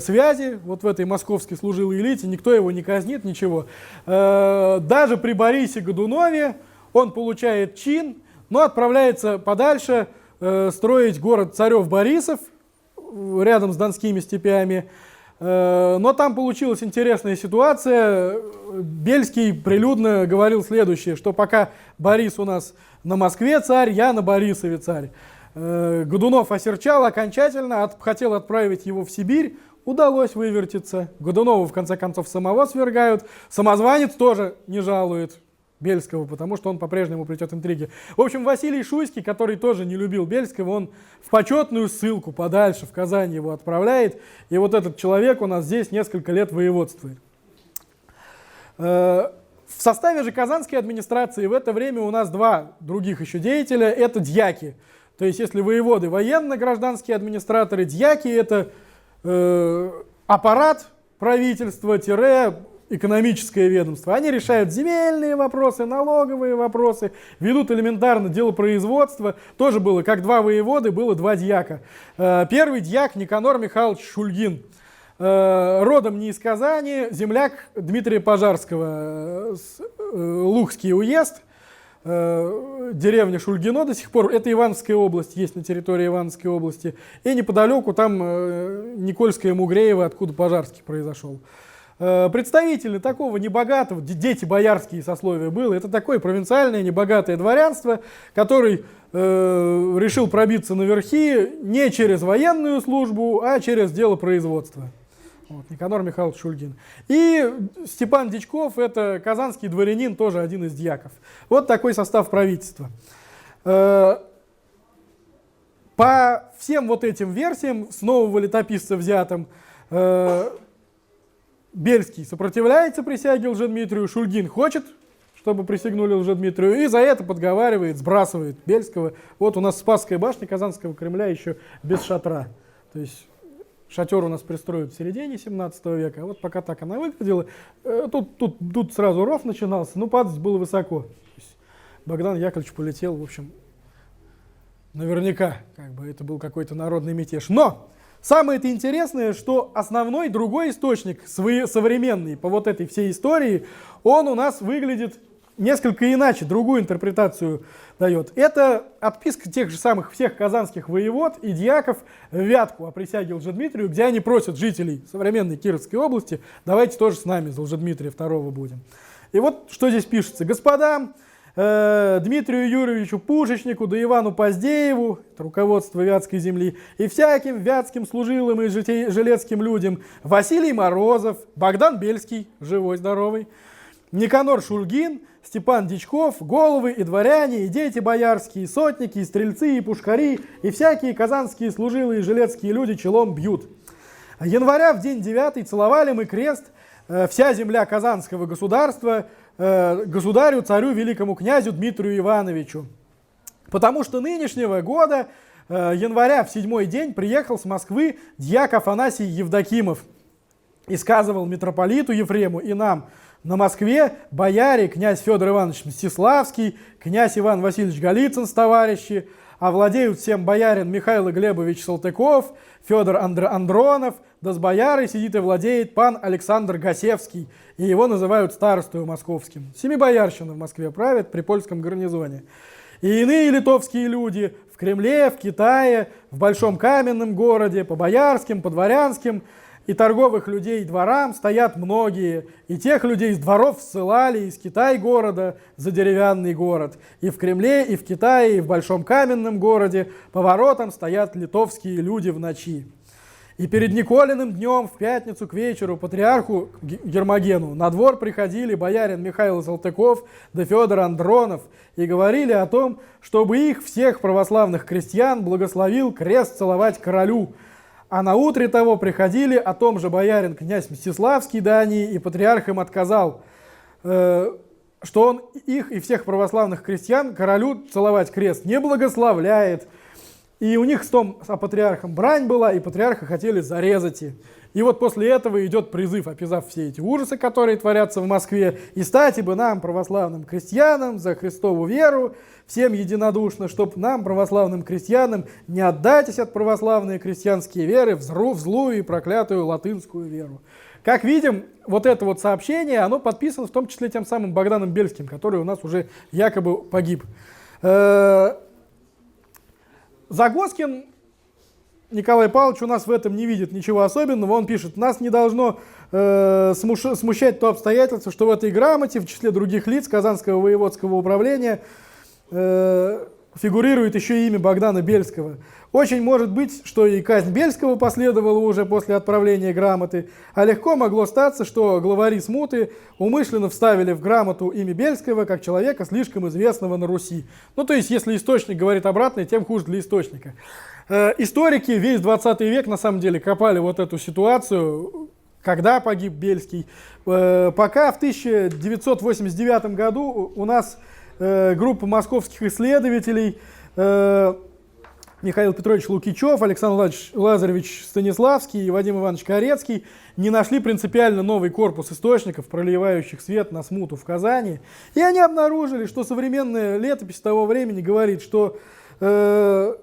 связи, вот в этой московской служилой элите, никто его не казнит, ничего. Даже при Борисе Годунове он получает чин, но отправляется подальше строить город Царев-Борисов рядом с Донскими степями. Но там получилась интересная ситуация. Бельский прилюдно говорил следующее, что пока Борис у нас на Москве царь, я на Борисове царь. Годунов осерчал окончательно, хотел отправить его в Сибирь, удалось вывертиться. Годунова в конце концов самого свергают. Самозванец тоже не жалует Бельского, потому что он по-прежнему плетет интриги. В общем, Василий Шуйский, который тоже не любил Бельского, он в почетную ссылку подальше в Казань его отправляет. И вот этот человек у нас здесь несколько лет воеводствует. В составе же казанской администрации в это время у нас два других еще деятеля. Это дьяки. То есть, если воеводы военно-гражданские администраторы, дьяки — это аппарат правительства-экономическое ведомство. Они решают земельные вопросы, налоговые вопросы, ведут элементарно делопроизводство. Тоже было, как два воеводы, было два дьяка. Первый дьяк Никанор Михайлович Шульгин. Родом не из Казани, земляк Дмитрия Пожарского, Лухский уезд. Деревня Шульгино до сих пор, это Ивановская область, есть на территории Ивановской области, и неподалеку там Никольское Мугреево, откуда Пожарский произошел. Представители такого небогатого, дети боярские сословия было, это такое провинциальное небогатое дворянство, который решил пробиться на верхи не через военную службу, а через дело производства. Вот, Никанор Михайлович Шульгин. И Степан Дичков, это казанский дворянин, тоже один из дьяков. Вот такой состав правительства. По всем вот этим версиям, с нового летописца взятым, Бельский сопротивляется присяге Лжедмитрию, Шульгин хочет, чтобы присягнули Лжедмитрию, и за это подговаривает, сбрасывает Бельского. Вот у нас Спасская башня Казанского Кремля еще без шатра. То есть шатер у нас пристроят в середине 17 века, а вот пока так она выглядела, тут сразу ров начинался, но падать было высоко. То есть Богдан Яковлевич полетел, в общем, наверняка, как бы это был какой-то народный мятеж. Но самое-то интересное, что основной другой источник, современный по вот этой всей истории, он у нас выглядит несколько иначе, другую интерпретацию дает. Это отписка тех же самых всех казанских воевод и дьяков в Вятку о присяге Лжедмитрию, где они просят жителей современной Кировской области, давайте тоже с нами за Лжедмитрия II будем. И вот что здесь пишется. Господа, Дмитрию Юрьевичу Пушечнику, да Ивану Поздееву, это руководство Вятской земли, и всяким вятским служилым и жилецким людям, Василий Морозов, Богдан Бельский, живой, здоровый, Никанор Шульгин, Степан Дичков, головы и дворяне, и дети боярские, и сотники, и стрельцы, и пушкари, и всякие казанские служилые и жилецкие люди челом бьют. Января в день 9 целовали мы крест, вся земля Казанского государства, государю, царю, великому князю Дмитрию Ивановичу. Потому что нынешнего года, января в 7-й день, приехал с Москвы дьяк Афанасий Евдокимов и сказывал митрополиту Ефрему и нам: на Москве бояре князь Федор Иванович Мстиславский, князь Иван Васильевич Голицын с товарищи, а владеют всем боярин Михаил Глебович Салтыков, Федор Андронов, да с боярой сидит и владеет пан Александр Гасевский, и его называют старостою московским. Семибоярщина в Москве правит при польском гарнизоне. И иные литовские люди в Кремле, в Китае, в Большом каменном городе, по боярским, по дворянским, и торговых людей дворам стоят многие, и тех людей из дворов ссылали из Китай-города за деревянный город. И в Кремле, и в Китае, и в Большом каменном городе по воротам стоят литовские люди в ночи. И перед Николиным днем в пятницу к вечеру патриарху Гермогену на двор приходили боярин Михаил Салтыков да Федор Андронов и говорили о том, чтобы их всех православных крестьян благословил крест целовать королю. А на утре того приходили о том же боярин князь Мстиславский Дании, и патриарх им отказал, что он их и всех православных крестьян королю целовать крест не благословляет. И у них с патриархом брань была, и патриарха хотели зарезать. И вот после этого идет призыв, описав все эти ужасы, которые творятся в Москве, и стати бы нам, православным крестьянам, за Христову веру, всем единодушно, чтоб нам, православным крестьянам, не отдайтесь от православной крестьянские веры в злую и проклятую латынскую веру. Как видим, вот это вот сообщение, оно подписано в том числе тем самым Богданом Бельским, который у нас уже якобы погиб. Загоскин Николай Павлович у нас в этом не видит ничего особенного. Он пишет: нас не должно смущать то обстоятельство, что в этой грамоте в числе других лиц Казанского воеводского управления фигурирует еще и имя Богдана Бельского. Очень может быть, что и казнь Бельского последовала уже после отправления грамоты, а легко могло статься, что главари смуты умышленно вставили в грамоту имя Бельского как человека, слишком известного на Руси. Ну, то есть, если источник говорит обратное, тем хуже для источника. Историки весь 20 век, на самом деле, копали вот эту ситуацию, когда погиб Бельский. Пока в 1989 году у нас группа московских исследователей Михаил Петрович Лукичев, Александр Лазаревич Станиславский и Вадим Иванович Корецкий не нашли принципиально новый корпус источников, проливающих свет на смуту в Казани. И они обнаружили, что современная летопись того времени говорит, что в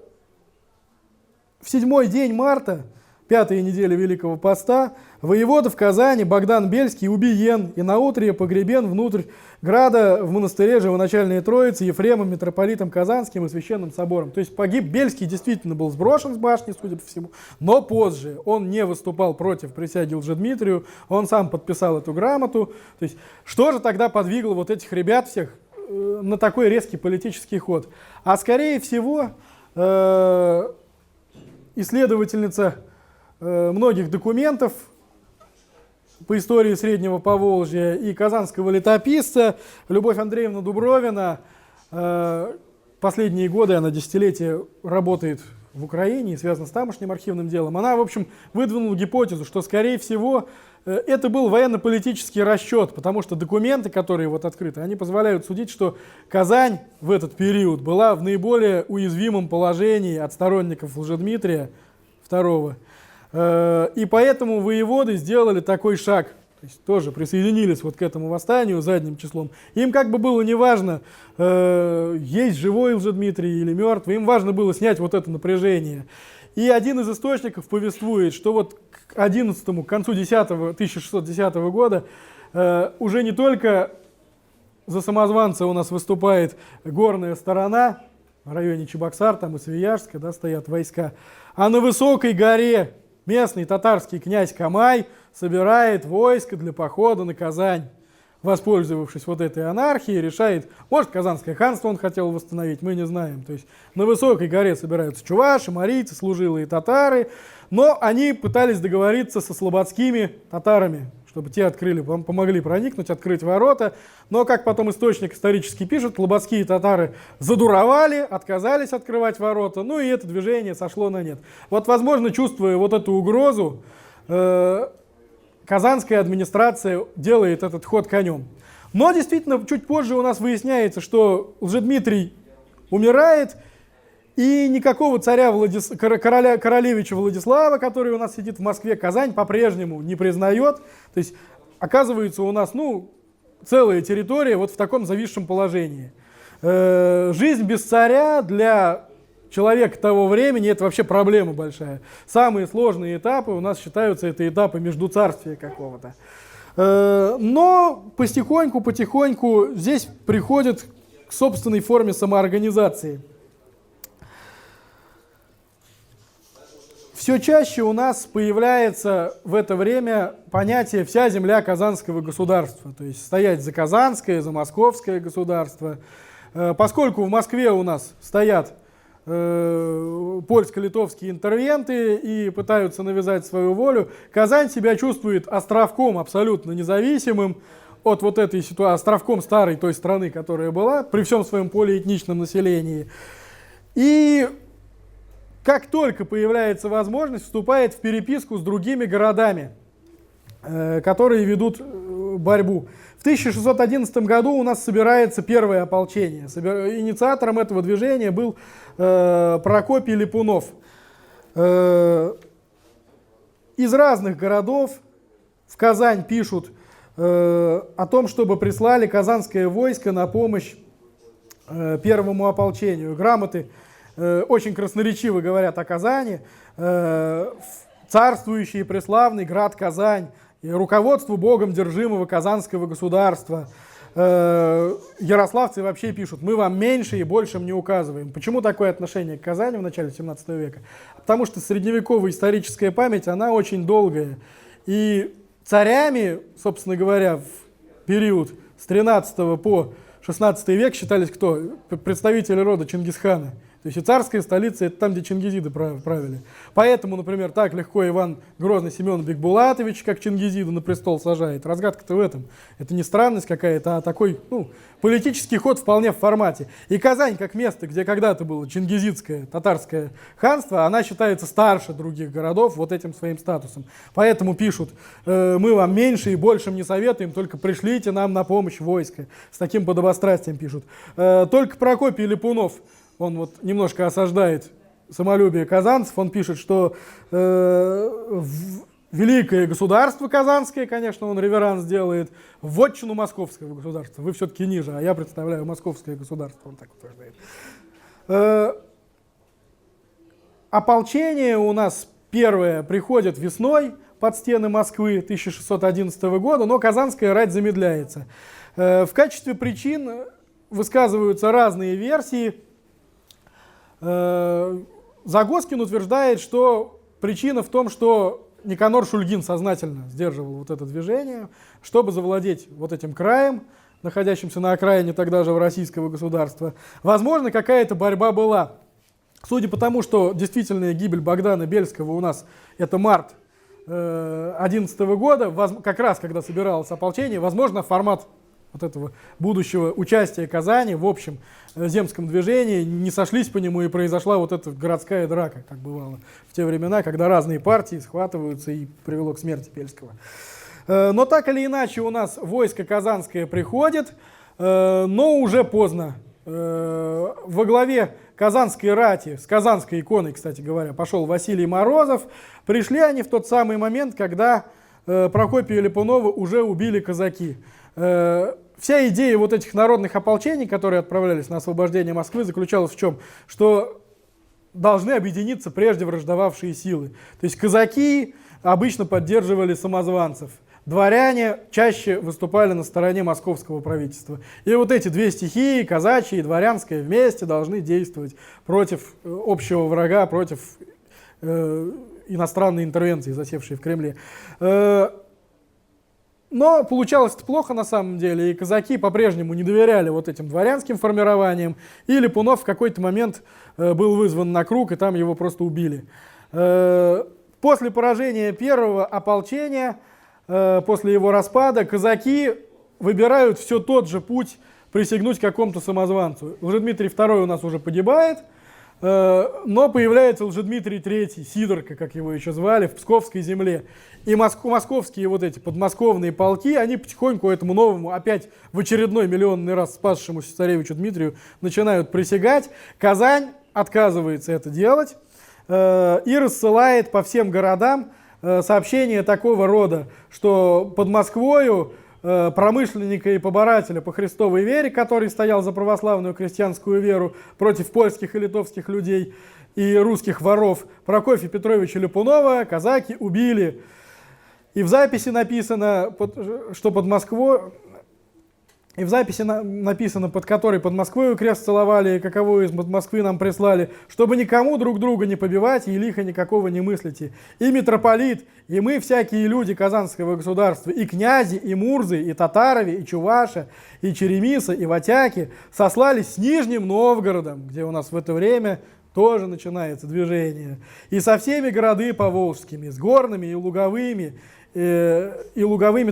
7-й день марта, 5-я неделя Великого Поста, воевода в Казани Богдан Бельский убиен и наутре погребен внутрь града в монастыре Живоначальной Троицы Ефремом, митрополитом Казанским и Священным собором. То есть погиб Бельский, действительно был сброшен с башни, судя по всему, но позже он не выступал против присяги Лжедмитрию, он сам подписал эту грамоту. То есть что же тогда подвигло вот этих ребят всех на такой резкий политический ход? А скорее всего исследовательница многих документов по истории Среднего Поволжья и казанского летописца Любовь Андреевна Дубровина. Последние годы, она десятилетия работает в Украине и связана с тамошним архивным делом. Она, в общем, выдвинула гипотезу, что, скорее всего, это был военно-политический расчет, потому что документы, которые вот открыты, они позволяют судить, что Казань в этот период была в наиболее уязвимом положении от сторонников Лжедмитрия II. И поэтому воеводы сделали такой шаг, то есть тоже присоединились вот к этому восстанию задним числом. Им как бы было неважно, есть живой Лжедмитрий или мертвый, им важно было снять вот это напряжение. И один из источников повествует, что вот к концу 1610 года уже не только за самозванца у нас выступает горная сторона, в районе Чебоксар, там и Свияжска, да, стоят войска, а на высокой горе местный татарский князь Камай собирает войско для похода на Казань. воспользовавшись вот этой анархией, решает, может, Казанское ханство он хотел восстановить, мы не знаем. То есть на Высокой горе собираются чуваши, марийцы, служилые татары, но они пытались договориться со слободскими татарами, чтобы те открыли, помогли проникнуть, открыть ворота. Но, как потом источник исторический пишет, слободские татары задуровали, отказались открывать ворота, ну и это движение сошло на нет. Вот, возможно, чувствуя вот эту угрозу, казанская администрация делает этот ход конем. Но действительно, чуть позже у нас выясняется, что Лжедмитрий умирает, и никакого королевича Владислава, который у нас сидит в Москве, Казань по-прежнему не признает. То есть, оказывается, у нас целая территория вот в таком зависшем положении. Жизнь без царя для человека того времени — это вообще проблема большая. Самые сложные этапы у нас считаются это этапы междуцарствия какого-то. Но потихоньку здесь приходит к собственной форме самоорганизации. Все чаще у нас появляется в это время понятие «вся земля Казанского государства», то есть стоять за Казанское, за Московское государство. Поскольку в Москве у нас стоят польско-литовские интервенты и пытаются навязать свою волю, Казань себя чувствует островком абсолютно независимым от вот этой ситуации, островком старой той страны, которая была, при всем своем полиэтничном населении. И как только появляется возможность, вступает в переписку с другими городами, которые ведут борьбу. В 1611 году у нас собирается первое ополчение. Инициатором этого движения был Прокопий Липунов. Из разных городов в Казань пишут о том, чтобы прислали казанское войско на помощь первому ополчению. Грамоты очень красноречиво говорят о Казани. Царствующий и преславный град Казань, и руководству Богом держимого Казанского государства. Ярославцы вообще пишут: мы вам меньше и большим не указываем. Почему такое отношение к Казани в начале 17 века? Потому что средневековая историческая память, она очень долгая. И царями, собственно говоря, в период с 13 по 16 век считались кто? Представители рода Чингисхана. То есть и царская столица — это там, где чингизиды правили. Поэтому, например, так легко Иван Грозный Семен Бекбулатович, как чингизида, на престол сажает. Разгадка-то в этом. Это не странность какая-то, а такой политический ход вполне в формате. И Казань, как место, где когда-то было чингизидское татарское ханство, она считается старше других городов вот этим своим статусом. Поэтому пишут: мы вам меньше и большим не советуем, только пришлите нам на помощь войско. С таким подобострастием пишут. Только Прокопий Липунов, он вот немножко осаждает самолюбие казанцев, он пишет, что великое государство казанское, конечно, он реверанс делает, вотчину московского государства. Вы все-таки ниже, а я представляю московское государство, он так утверждает. Ополчение у нас первое приходит весной под стены Москвы 1611 года, но казанская рать замедляется. В качестве причин высказываются разные версии. Загоскин утверждает, что причина в том, что Никанор Шульгин сознательно сдерживал вот это движение, чтобы завладеть вот этим краем, находящимся на окраине тогда же российского государства. Возможно, какая-то борьба была. Судя по тому, что действительная гибель Богдана Бельского у нас это март 2011 года, как раз когда собиралось ополчение, возможно, формат вот этого будущего участия Казани в общем земском движении не сошлись по нему, и произошла вот эта городская драка, как бывало в те времена, когда разные партии схватываются, и привело к смерти Бельского. Но так или иначе у нас войско казанское приходит, но уже поздно. Во главе казанской рати, с казанской иконой, кстати говоря, пошел Василий Морозов. Пришли они в тот самый момент, когда Прокопия Липунова уже убили казаки. Вся идея вот этих народных ополчений, которые отправлялись на освобождение Москвы, заключалась в чем? Что должны объединиться прежде враждовавшие силы. То есть казаки обычно поддерживали самозванцев, дворяне чаще выступали на стороне московского правительства. И вот эти две стихии, казачья и дворянская, вместе должны действовать против общего врага, против иностранной интервенции, засевшей в Кремле. Но Но получалось это плохо на самом деле, и казаки по-прежнему не доверяли вот этим дворянским формированиям, и Липунов в какой-то момент был вызван на круг, и там его просто убили. После поражения первого ополчения, после его распада, казаки выбирают все тот же путь присягнуть какому-то самозванцу. Лжедмитрий II у нас уже погибает, но появляется Лжедмитрий III, Сидорка, как его еще звали, в Псковской земле. И московские вот эти подмосковные полки, они потихоньку этому новому, опять в очередной миллионный раз спасшемуся царевичу Дмитрию, начинают присягать. Казань отказывается это делать и рассылает по всем городам сообщения такого рода, что под Москвою промышленника и поборателя по Христовой вере, который стоял за православную крестьянскую веру против польских и литовских людей и русских воров, Прокофья Петровича Липунова казаки убили. И в записи написано, что под Москвой, и в записи написано, под которой под Москвой крест целовали, и каково из Москвы нам прислали, чтобы никому друг друга не побивать, и лиха никакого не мыслите. И митрополит, и мы, всякие люди Казанского государства, и князи, и мурзы, и татарови, и чуваша, и черемиса, и ватяки сослались с Нижним Новгородом, где у нас в это время тоже начинается движение, и со всеми городы поволжскими, с горными и луговыми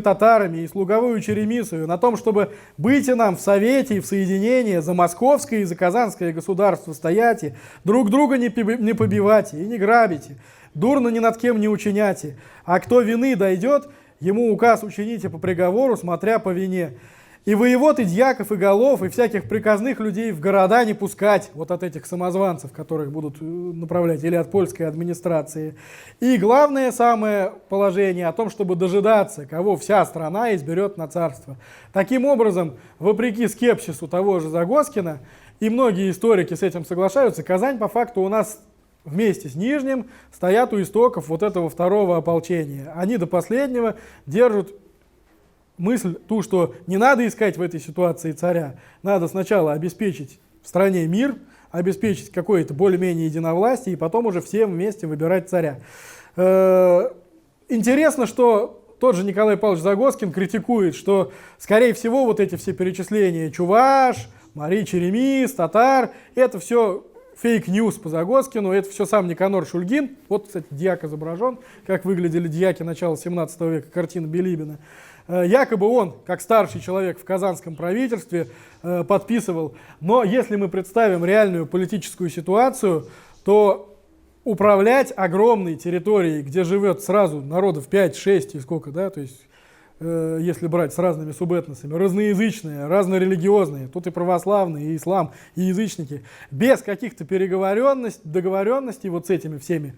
татарами, и с луговую черемисою, на том, чтобы быть и нам в совете и в соединении за московское и за казанское государство стояти, друг друга не побивайте и не грабите, дурно ни над кем не учиняте, а кто вины дойдет, ему указ учините по приговору, смотря по вине. И воевод, и дьяков, и голов, и всяких приказных людей в города не пускать, вот от этих самозванцев, которых будут направлять, или от польской администрации. И главное самое положение о том, чтобы дожидаться, кого вся страна изберет на царство. Таким образом, вопреки скепсису того же Загоскина, и многие историки с этим соглашаются, Казань по факту у нас вместе с Нижним стоят у истоков вот этого второго ополчения. Они до последнего держат мысль ту, что не надо искать в этой ситуации царя, надо сначала обеспечить в стране мир, обеспечить какое-то более-менее единовластие, и потом уже всем вместе выбирать царя. Интересно, что тот же Николай Павлович Загоскин критикует, что, скорее всего, вот эти все перечисления чуваш, Марий Черемис, татар, это все фейк-ньюс по Загоскину, это все сам Никанор Шульгин. Вот, кстати, дьяк изображен, как выглядели дьяки начала 17 века, картина Билибина. Якобы он, как старший человек в казанском правительстве, подписывал. Но если мы представим реальную политическую ситуацию, то управлять огромной территорией, где живет сразу народов 5-6 и сколько, да, то есть если брать с разными субэтносами, разноязычные, разнорелигиозные, тут и православные, и ислам, и язычники, без каких-то договоренностей вот с этими всеми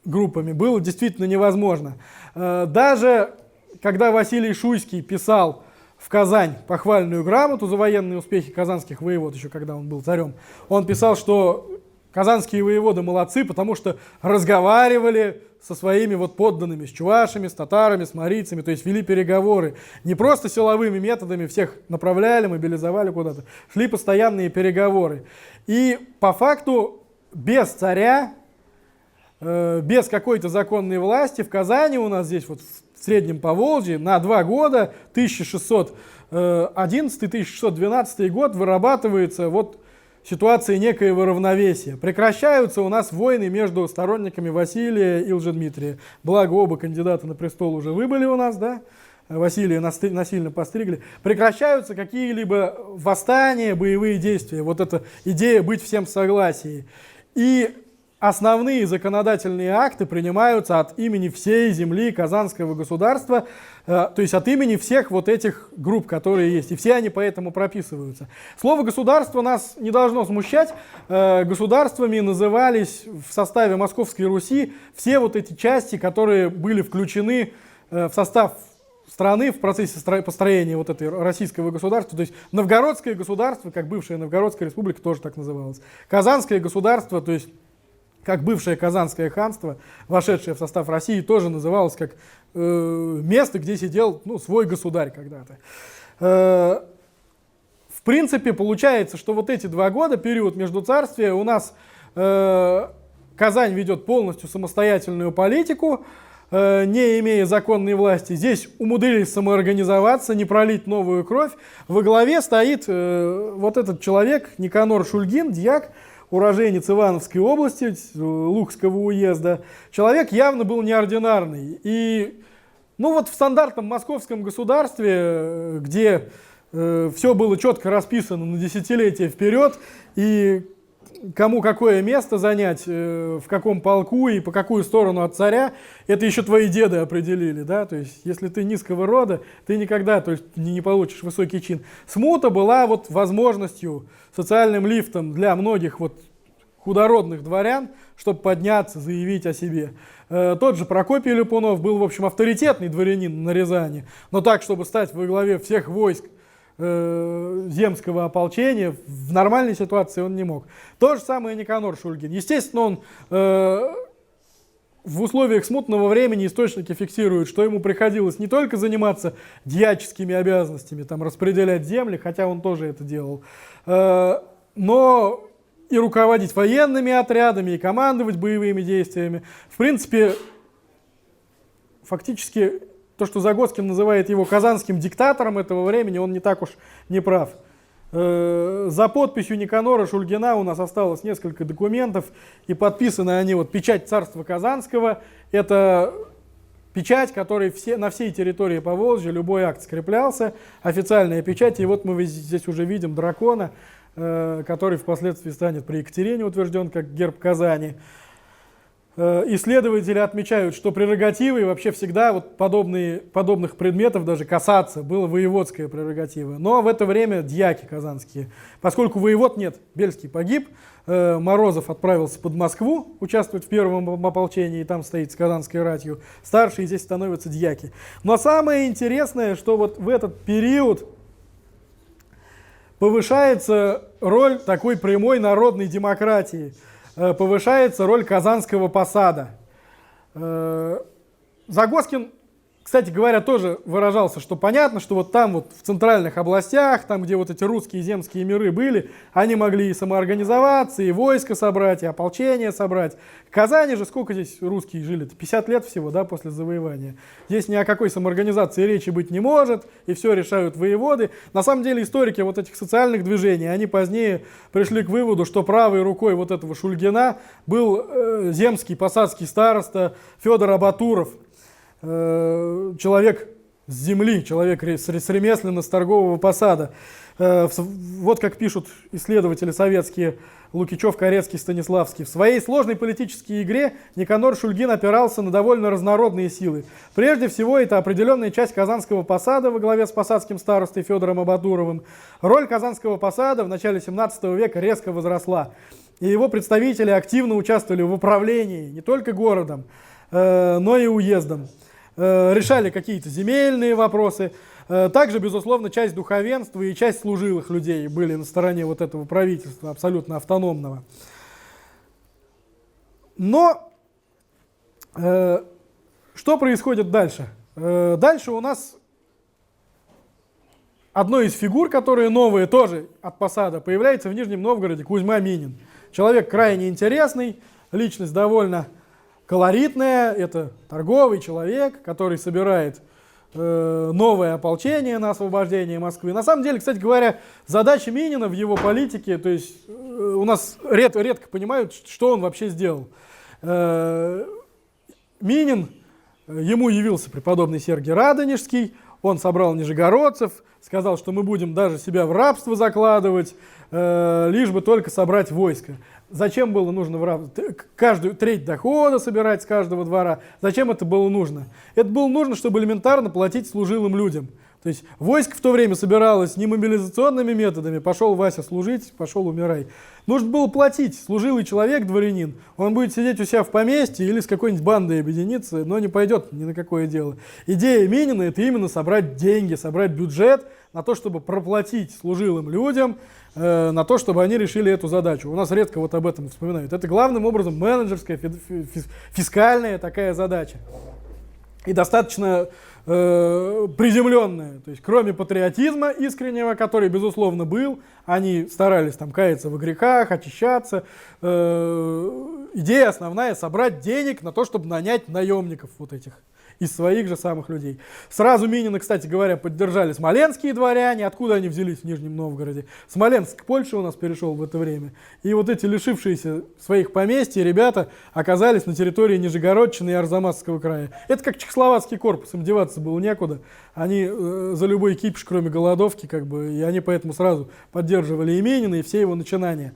группами было действительно невозможно. Даже когда Василий Шуйский писал в Казань похвальную грамоту за военные успехи казанских воевод, еще когда он был царем, он писал, что казанские воеводы молодцы, потому что разговаривали со своими вот подданными, с чувашами, с татарами, с марийцами, то есть вели переговоры. Не просто силовыми методами всех направляли, мобилизовали куда-то, шли постоянные переговоры. И по факту без царя, без какой-то законной власти в Казани у нас здесь вот в Среднем Поволжье на 2 года, 1611-1612 год, вырабатывается вот ситуация некоего равновесия. Прекращаются у нас войны между сторонниками Василия и Лжедмитрия. Благо оба кандидата на престол уже выбыли у нас, да? Василия насильно постригли. Прекращаются какие-либо восстания, боевые действия. Вот эта идея быть всем в согласии. И основные законодательные акты принимаются от имени всей земли Казанского государства, то есть от имени всех вот этих групп, которые есть, и все они поэтому прописываются. Слово «государство» нас не должно смущать. Государствами назывались в составе Московской Руси все вот эти части, которые были включены в состав страны в процессе построения вот этой российского государства. То есть Новгородское государство, как бывшая Новгородская республика, тоже так называлось. Казанское государство, то есть как бывшее Казанское ханство, вошедшее в состав России, тоже называлось как место, где сидел свой государь когда-то. В принципе, получается, что вот эти 2 года, период междуцарствия, у нас Казань ведет полностью самостоятельную политику, не имея законной власти, здесь умудрились самоорганизоваться, не пролить новую кровь. Во главе стоит вот этот человек, Никанор Шульгин, дьяк, уроженец Ивановской области, Лукского уезда. Человек явно был неординарный. И ну вот в стандартном московском государстве, где все было четко расписано на десятилетия вперед, и кому какое место занять, в каком полку и по какую сторону от царя, это еще твои деды определили, да, то есть если ты низкого рода, ты никогда, то есть, не получишь высокий чин. Смута была вот возможностью, социальным лифтом для многих вот худородных дворян, чтобы подняться, заявить о себе. Тот же Прокопий Ляпунов был, в общем, авторитетный дворянин на Рязани, но так, чтобы стать во главе всех войск земского ополчения, в нормальной ситуации он не мог. То же самое Никанор Шульгин. Естественно, он в условиях смутного времени источники фиксируют, что ему приходилось не только заниматься дьяческими обязанностями, там, распределять земли, хотя он тоже это делал, но и руководить военными отрядами, и командовать боевыми действиями. В принципе, фактически, то, что Загоскин называет его казанским диктатором этого времени, он не так уж не прав. За подписью Никанора Шульгина у нас осталось несколько документов, и подписаны они, вот печать царства Казанского, это печать, которой на всей территории Поволжья любой акт скреплялся, официальная печать, и вот мы здесь уже видим дракона, который впоследствии станет при Екатерине утвержден как герб Казани. Исследователи отмечают, что прерогативой вообще всегда вот подобных предметов даже касаться была воеводская прерогатива. Но в это время дьяки казанские. Поскольку воевод нет, Бельский погиб, Морозов отправился под Москву участвовать в первом ополчении, и там стоит с казанской ратью. Старшие здесь становятся дьяки. Но самое интересное, что вот в этот период повышается роль такой прямой народной демократии. Повышается роль Казанского посада. Загоскин, кстати говоря, тоже выражался, что понятно, что вот там вот в центральных областях, там, где вот эти русские земские миры были, они могли и самоорганизоваться, и войско собрать, и ополчение собрать. В Казани же сколько здесь русские жили? 50 лет всего, да, после завоевания. Здесь ни о какой самоорганизации речи быть не может, и все решают воеводы. На самом деле историки вот этих социальных движений, они позднее пришли к выводу, что правой рукой вот этого Шульгина был земский посадский староста Федор Абатуров. Человек с земли, человек с ремесленно-торгового посада. Вот как пишут исследователи советские Лукичев, Корецкий, Станиславский. В своей сложной политической игре Никанор Шульгин опирался на довольно разнородные силы. Прежде всего, это определенная часть Казанского посада во главе с посадским старостой Федором Абатуровым. Роль Казанского посада в начале 17 века резко возросла. И его представители активно участвовали в управлении не только городом, но и уездом. Решали какие-то земельные вопросы. Также, безусловно, часть духовенства и часть служилых людей были на стороне вот этого правительства, абсолютно автономного. Но что происходит дальше? Дальше у нас одной из фигур, которые новые тоже от посада, появляется в Нижнем Новгороде Кузьма Минин. Человек крайне интересный, личность довольно колоритная, это торговый человек, который собирает новое ополчение на освобождение Москвы. На самом деле, кстати говоря, задача Минина в его политике, то есть у нас редко понимают, что он вообще сделал. Минин, ему явился преподобный Сергий Радонежский, он собрал нижегородцев, сказал, что мы будем даже себя в рабство закладывать, лишь бы только собрать войско. Зачем было нужно каждую треть дохода собирать с каждого двора? Зачем это было нужно? Это было нужно, чтобы элементарно платить служилым людям. То есть войско в то время собиралось не мобилизационными методами, пошел Вася служить, пошел умирай. Нужно было платить. Служилый человек, дворянин, он будет сидеть у себя в поместье или с какой-нибудь бандой объединиться, но не пойдет ни на какое дело. Идея Минина — это именно собрать деньги, собрать бюджет на то, чтобы проплатить служилым людям, на то, чтобы они решили эту задачу. У нас редко вот об этом вспоминают. Это главным образом менеджерская, фискальная такая задача. И достаточно приземленное. То есть кроме патриотизма искреннего, который, безусловно, был, они старались там каяться во грехах, очищаться. Идея основная — собрать денег на то, чтобы нанять наемников вот этих из своих же самых людей. Сразу Минина, кстати говоря, поддержали смоленские дворяне. Откуда они взялись в Нижнем Новгороде? Смоленск к Польше у нас перешел в это время. И вот эти лишившиеся своих поместьй ребята оказались на территории Нижегородчины и Арзамасского края. Это как чехословацкий корпус, им деваться было некуда. Они за любой кипиш, кроме голодовки, как бы, и они поэтому сразу поддерживали и Минина, и все его начинания.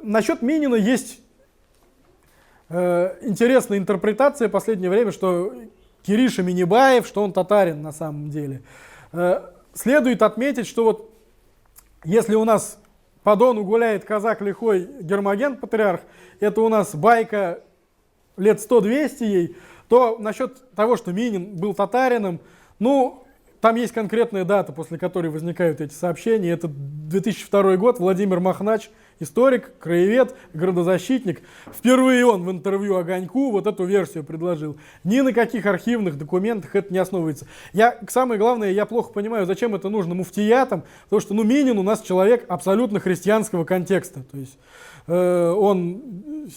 Насчет Минина есть интересная интерпретация в последнее время, что Кириша Минибаев, что он татарин на самом деле. Следует отметить, что вот если у нас по Дону гуляет казак лихой Гермоген Патриарх, это у нас байка лет 100-200 ей, то насчет того, что Минин был татарином, ну, там есть конкретная дата, после которой возникают эти сообщения. Это 2002 год, Владимир Махнач, историк, краевед, градозащитник. Впервые он в интервью «Огоньку» вот эту версию предложил. Ни на каких архивных документах это не основывается. Самое главное, я плохо понимаю, зачем это нужно муфтиятам, потому что Минин у нас человек абсолютно христианского контекста. То есть он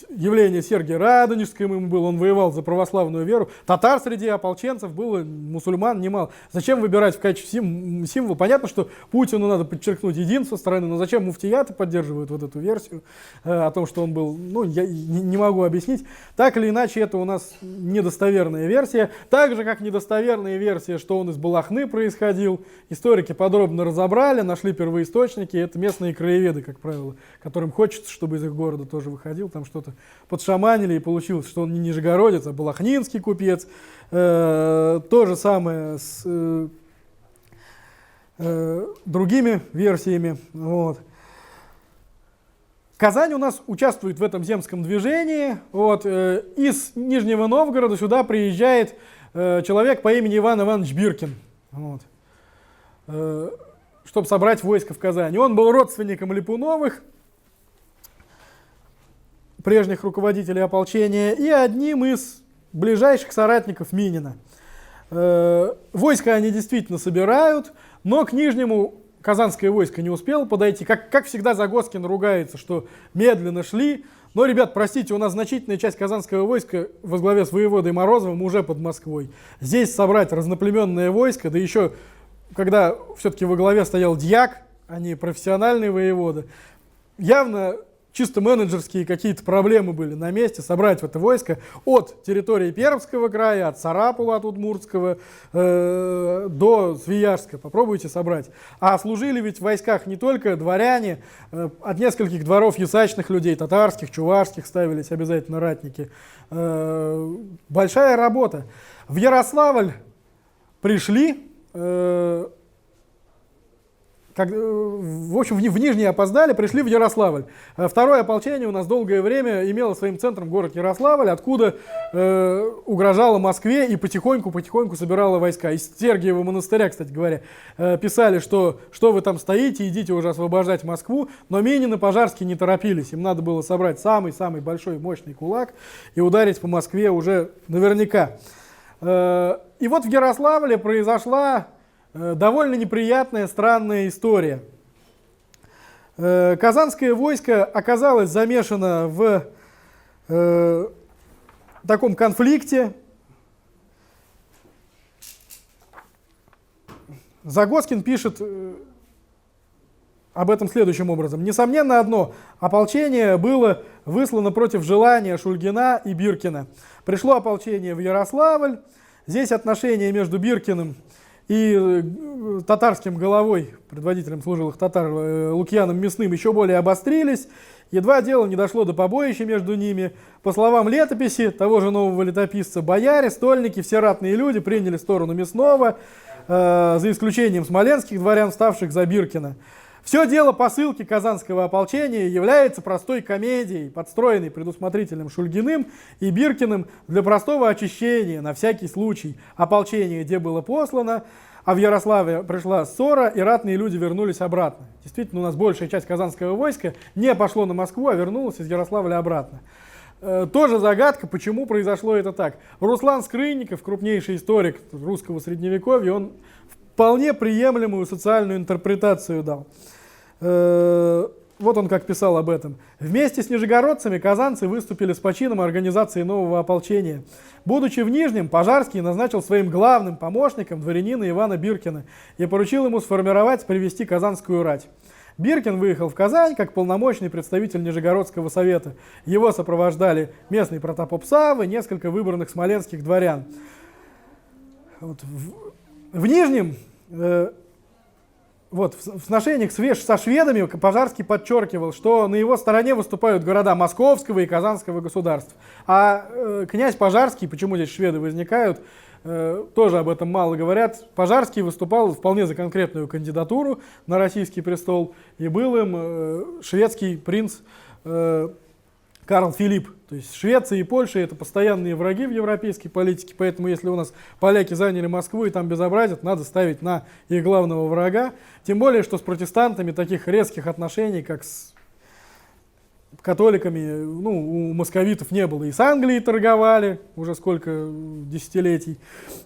явление Сергия Радонежского ему был, он воевал за православную веру. Татар среди ополченцев было, мусульман немало. Зачем выбирать в качестве символа? Понятно, что Путину надо подчеркнуть единство страны, но зачем муфтияты поддерживают вот эту версию о том, что он был, ну, я не могу объяснить. Так или иначе, это у нас недостоверная версия. Так же, как недостоверная версия, что он из Балахны происходил. Историки подробно разобрали, нашли первоисточники. Это местные краеведы, как правило, которым хочется, чтобы из их города тоже выходил. Там что-то подшаманили, и получилось, что он не нижегородец, а балахнинский купец. То же самое с другими версиями. Вот. Казань у нас участвует в этом земском движении. Вот. Из Нижнего Новгорода сюда приезжает человек по имени Иван Иванович Биркин, вот, чтобы собрать войско в Казани. Он был родственником Липуновых, прежних руководителей ополчения, и одним из ближайших соратников Минина. Войска они действительно собирают, но к Нижнему казанское войско не успело подойти. Как всегда, Загоскин ругается, что медленно шли. Но, ребят, простите, у нас значительная часть казанского войска во главе с воеводой Морозовым уже под Москвой. Здесь собрать разноплеменное войско, да еще, когда все-таки во главе стоял дьяк, а не профессиональный воевода, явно чисто менеджерские какие-то проблемы были на месте, собрать в это войско от территории Пермского края, от Сарапула, от Удмуртского, до Свияжска. Попробуйте собрать. А служили ведь в войсках не только дворяне, от нескольких дворов ясачных людей, татарских, чувашских ставились обязательно ратники. Большая работа. В Ярославль пришли, в общем, в Нижний опоздали, пришли в Ярославль. Второе ополчение у нас долгое время имело своим центром город Ярославль, откуда угрожало Москве и потихоньку собирало войска. Из Сергиева монастыря, кстати говоря, писали, что вы там стоите, идите уже освобождать Москву. Но Минин и Пожарский не торопились. Им надо было собрать самый-самый большой мощный кулак и ударить по Москве уже наверняка. И вот в Ярославле произошла довольно неприятная, странная история. Казанское войско оказалось замешано в таком конфликте. Загоскин пишет об этом следующим образом. Несомненно одно, ополчение было выслано против желания Шульгина и Биркина. Пришло ополчение в Ярославль. Здесь отношения между Биркиным и татарским головой, предводителем служилых татар Лукьяном Мясным, еще более обострились. Едва дело не дошло до побоища между ними. По словам летописи того же нового летописца, бояре, стольники, все ратные люди приняли сторону Мясного, за исключением смоленских дворян, ставших за Биркина. Все дело посылки казанского ополчения является простой комедией, подстроенной предусмотрительным Шульгиным и Биркиным для простого очищения, на всякий случай. Ополчение где было послано, а в Ярославле пришла ссора, и ратные люди вернулись обратно. Действительно, у нас большая часть казанского войска не пошло на Москву, а вернулась из Ярославля обратно. Тоже загадка, почему произошло это так. Руслан Скрынников, крупнейший историк русского средневековья, он вполне приемлемую социальную интерпретацию дал. Вот он как писал об этом. Вместе с нижегородцами казанцы выступили с почином организации нового ополчения. Будучи в Нижнем, Пожарский назначил своим главным помощником дворянина Ивана Биркина и поручил ему сформировать, привести казанскую рать. Биркин выехал в Казань как полномочный представитель Нижегородского совета. Его сопровождали местный протопоп Савва и несколько выбранных смоленских дворян. Вот в Нижнем... Вот, в сношениях со шведами Пожарский подчеркивал, что на его стороне выступают города Московского и Казанского государств. А князь Пожарский, почему здесь шведы возникают, тоже об этом мало говорят. Пожарский выступал вполне за конкретную кандидатуру на российский престол, и был им шведский принц Карл Филипп. То есть Швеция и Польша — это постоянные враги в европейской политике, поэтому если у нас поляки заняли Москву и там безобразят, надо ставить на их главного врага. Тем более, что с протестантами таких резких отношений, как с католиками, у московитов не было. И с Англией торговали уже сколько десятилетий.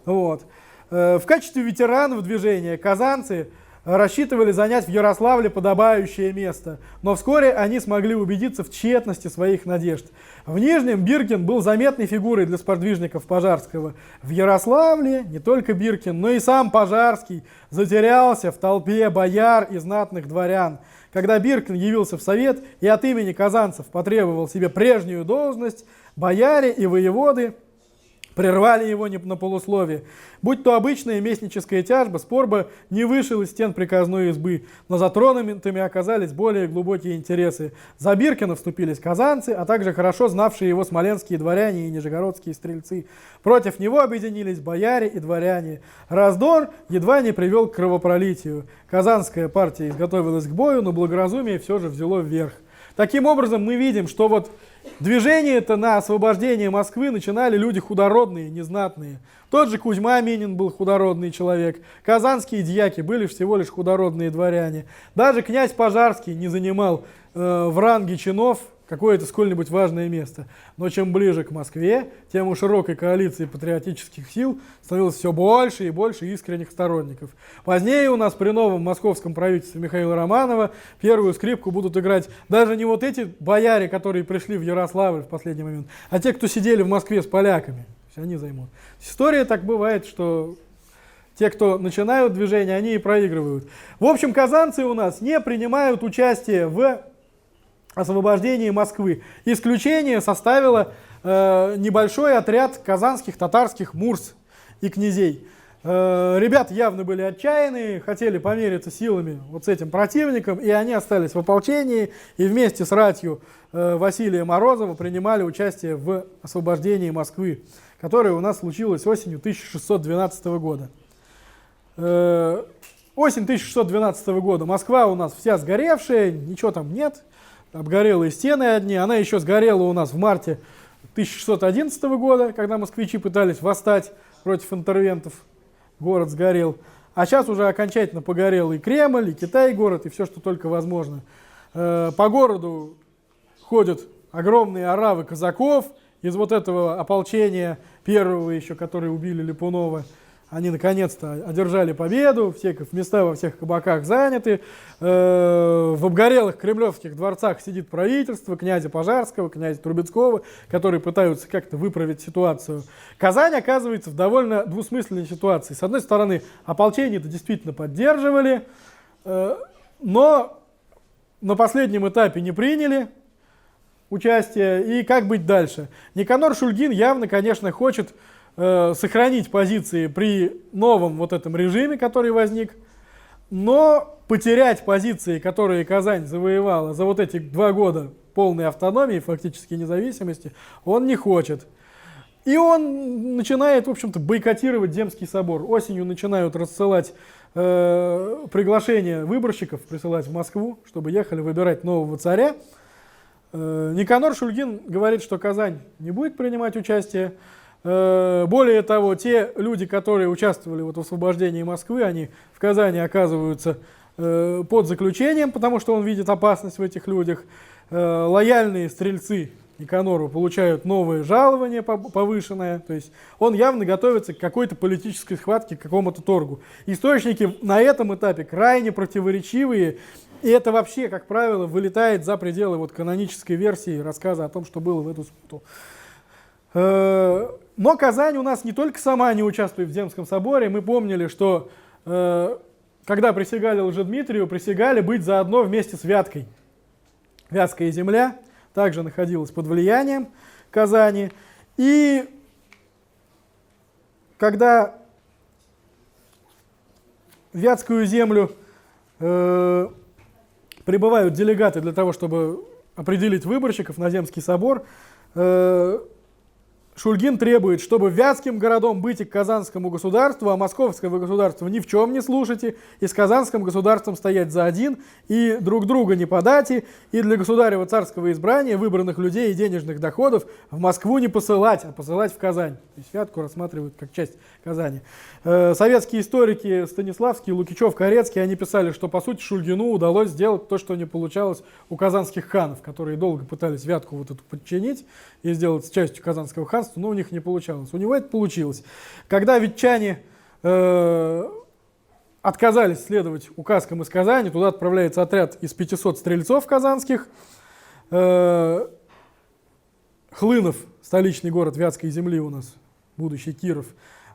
Вот. В качестве ветеранов движения казанцы рассчитывали занять в Ярославле подобающее место, но вскоре они смогли убедиться в тщетности своих надежд. В Нижнем Биркин был заметной фигурой для сподвижников Пожарского. В Ярославле не только Биркин, но и сам Пожарский затерялся в толпе бояр и знатных дворян. Когда Биркин явился в совет и от имени казанцев потребовал себе прежнюю должность, бояре и воеводы прервали его на полусловие. Будь то обычная местническая тяжба, спор бы не вышел из стен приказной избы, но затронутыми оказались более глубокие интересы. За Биркина вступились казанцы, а также хорошо знавшие его смоленские дворяне и нижегородские стрельцы. Против него объединились бояре и дворяне. Раздор едва не привел к кровопролитию. Казанская партия изготовилась к бою, но благоразумие все же взяло вверх. Таким образом, мы видим, что вот движение-то на освобождение Москвы начинали люди худородные, незнатные. Тот же Кузьма Минин был худородный человек. Казанские дьяки были всего лишь худородные дворяне. Даже князь Пожарский не занимал в ранге чинов какое-то сколь-нибудь важное место. Но чем ближе к Москве, тем у широкой коалиции патриотических сил становилось все больше и больше искренних сторонников. Позднее у нас при новом московском правительстве Михаила Романова первую скрипку будут играть даже не вот эти бояре, которые пришли в Ярославль в последний момент, а те, кто сидели в Москве с поляками. Они займут. История так бывает, что те, кто начинают движение, они и проигрывают. В общем, казанцы у нас не принимают участие в освобождении Москвы. Исключение составило небольшой отряд казанских татарских мурс и князей. Ребята явно были отчаянные, хотели помериться силами вот с этим противником, и они остались в ополчении, и вместе с ратью Василия Морозова принимали участие в освобождении Москвы, которое у нас случилось осенью 1612 года. Осень 1612 года. Москва у нас вся сгоревшая, ничего там нет. Обгорелые стены одни. Она еще сгорела у нас в марте 1611 года, когда москвичи пытались восстать против интервентов. Город сгорел. А сейчас уже окончательно погорел и Кремль, и Китай-город, и все, что только возможно. По городу ходят огромные оравы казаков из вот этого ополчения первого еще, которые убили Липунова. Они наконец-то одержали победу, все места во всех кабаках заняты. В обгорелых кремлевских дворцах сидит правительство князя Пожарского, князя Трубецкого, которые пытаются как-то выправить ситуацию. Казань оказывается в довольно двусмысленной ситуации. С одной стороны, ополчение-то действительно поддерживали, но на последнем этапе не приняли участие. И как быть дальше? Никанор Шульгин явно, конечно, хочет сохранить позиции при новом вот этом режиме, который возник, но потерять позиции, которые Казань завоевала за вот эти 2 года полной автономии, фактически независимости, он не хочет. И он начинает, в общем-то, бойкотировать Земский собор. Осенью начинают рассылать приглашения выборщиков, присылать в Москву, чтобы ехали выбирать нового царя. Никанор Шульгин говорит, что Казань не будет принимать участие. Более того, те люди, которые участвовали в освобождении Москвы, они в Казани оказываются под заключением, потому что он видит опасность в этих людях. Лояльные стрельцы Никанору получают новое жалование повышенное, то есть он явно готовится к какой-то политической схватке, к какому-то торгу. Источники на этом этапе крайне противоречивые, и это вообще, как правило, вылетает за пределы вот канонической версии рассказа о том, что было в эту смуту. Но Казань у нас не только сама не участвует в Земском соборе, мы помнили, что когда присягали Лжедмитрию, присягали быть заодно вместе с Вяткой. Вятская земля также находилась под влиянием Казани. И когда в Вятскую землю прибывают делегаты для того, чтобы определить выборщиков на Земский собор, Шульгин требует, чтобы Вятским городом быть и к Казанскому государству, а Московского государства ни в чем не слушайте, и с Казанским государством стоять за один, и друг друга не подати, и для государева царского избрания выбранных людей и денежных доходов в Москву не посылать, а посылать в Казань. То есть Вятку рассматривают как часть Казани. Советские историки Станиславский, Лукичев, Корецкий, они писали, что по сути Шульгину удалось сделать то, что не получалось у казанских ханов, которые долго пытались Вятку вот эту подчинить и сделать частью Казанского ханства, но у них не получалось. У него это получилось. Когда ветчане отказались следовать указкам из Казани, туда отправляется отряд из 500 стрельцов казанских. Хлынов, столичный город Вятской земли у нас, будущий Киров,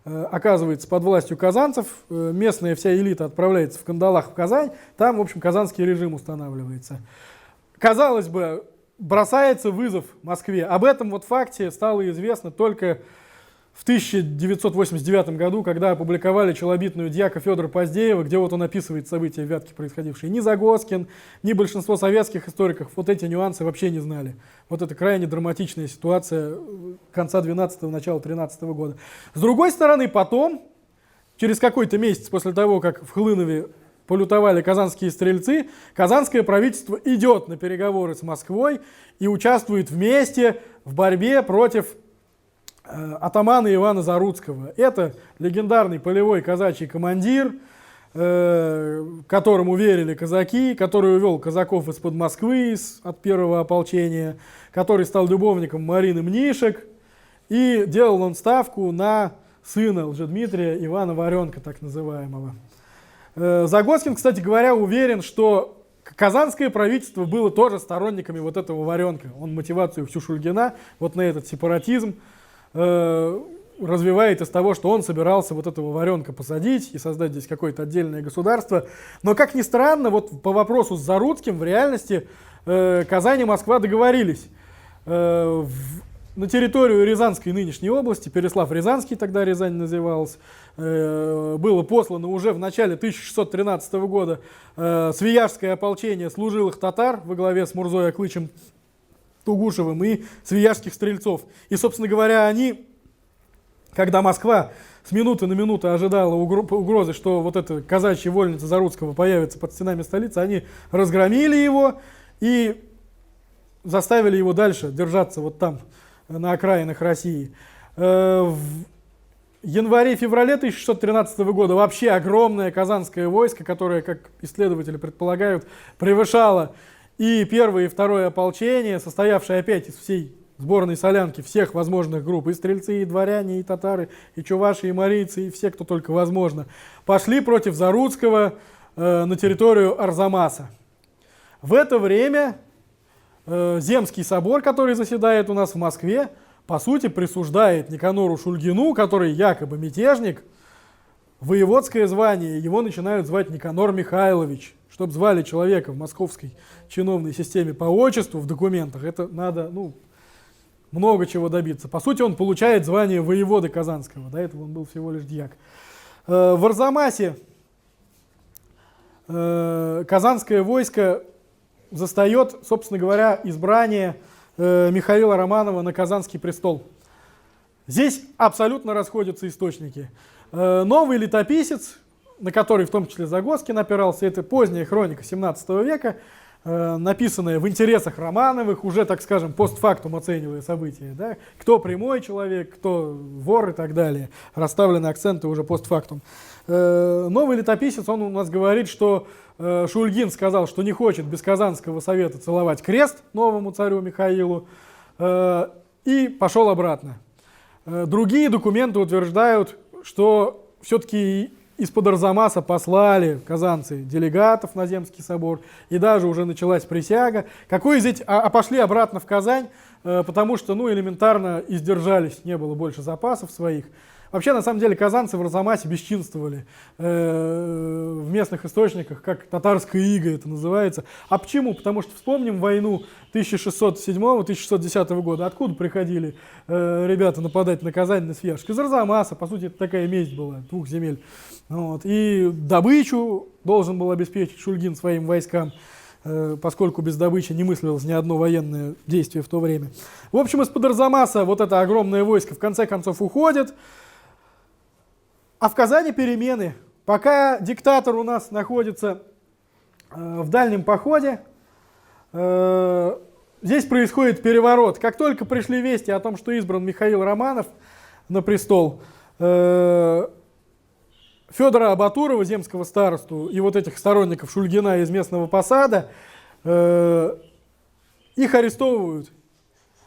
оказывается под властью казанцев. Местная вся элита отправляется в кандалах в Казань. Там, в общем, казанский режим устанавливается. Казалось бы, бросается вызов Москве. Об этом вот факте стало известно только в 1989 году, когда опубликовали челобитную дьяка Федора Поздеева, где вот он описывает события в Вятке происходившие. Ни Загоскин, ни большинство советских историков вот эти нюансы вообще не знали. Вот это крайне драматичная ситуация конца 12-го, начала 13 года. С другой стороны, потом, через какой-то месяц после того, как в Хлынове полютовали казанские стрельцы, казанское правительство идет на переговоры с Москвой и участвует вместе в борьбе против атамана Ивана Заруцкого. Это легендарный полевой казачий командир, которому верили казаки, который увел казаков из-под Москвы от первого ополчения, который стал любовником Марины Мнишек, и делал он ставку на сына Лжедмитрия Ивана Варенка, так называемого. Загоскин, кстати говоря, уверен, что казанское правительство было тоже сторонниками вот этого Варенка. Он мотивацию всю Шульгина вот на этот сепаратизм развивает из того, что он собирался вот этого Варенка посадить и создать здесь какое-то отдельное государство. Но, как ни странно, вот по вопросу с Заруцким в реальности Казань и Москва договорились. На территорию Рязанской нынешней области, Переслав-Рязанский, тогда Рязань называлась, было послано уже в начале 1613 года свияжское ополчение служилых татар во главе с Мурзой Аклычем Тугушевым и свияжских стрельцов. И, собственно говоря, они, когда Москва с минуты на минуту ожидала угрозы, что вот эта казачья вольница Заруцкого появится под стенами столицы, они разгромили его и заставили его дальше держаться вот там, на окраинах России. В январе-феврале 1613 года вообще огромное казанское войско, которое, как исследователи предполагают, превышало и первое, и второе ополчение, состоявшее опять из всей сборной солянки всех возможных групп, и стрельцы, и дворяне, и татары, и чуваши, и марийцы, и все, кто только возможно, пошли против Заруцкого на территорию Арзамаса. В это время Земский собор, который заседает у нас в Москве, по сути присуждает Никанору Шульгину, который якобы мятежник, воеводское звание. Его начинают звать Никанор Михайлович. Чтобы звали человека в московской чиновной системе по отчеству в документах, это надо много чего добиться. По сути, он получает звание воеводы Казанского. До этого он был всего лишь дьяк. В Арзамасе казанское войско застает, собственно говоря, избрание Михаила Романова на Казанский престол. Здесь абсолютно расходятся источники. Новый летописец, на который в том числе Загоскин опирался, это поздняя хроника 17 века, написанная в интересах Романовых, уже, так скажем, постфактум оценивая события. Да? Кто прямой человек, кто вор и так далее. Расставлены акценты уже постфактум. Новый летописец, он у нас говорит, что Шульгин сказал, что не хочет без Казанского совета целовать крест новому царю Михаилу. и пошел обратно. Другие документы утверждают, что все-таки из-под Арзамаса послали казанцы делегатов на Земский собор, и даже уже началась присяга. Какой из этих... пошли обратно в Казань, потому что, ну, элементарно издержались, не было больше запасов своих. Вообще, на самом деле, казанцы в Арзамасе бесчинствовали в местных источниках, как татарская ига это называется. А почему? Потому что вспомним войну 1607-1610 года. Откуда приходили ребята нападать на Казань, на Свияжск? Из Арзамаса. По сути, это такая месть была, двух земель. Вот. И добычу должен был обеспечить Шульгин своим войскам, поскольку без добычи не мыслилось ни одно военное действие в то время. В общем, из-под Арзамаса вот это огромное войско в конце концов уходит. А в Казани перемены. Пока диктатор у нас находится в дальнем походе, здесь происходит переворот. Как только пришли вести о том, что избран Михаил Романов на престол, Федора Абатурова, земского старосту, и вот этих сторонников Шульгина из местного посада, их арестовывают.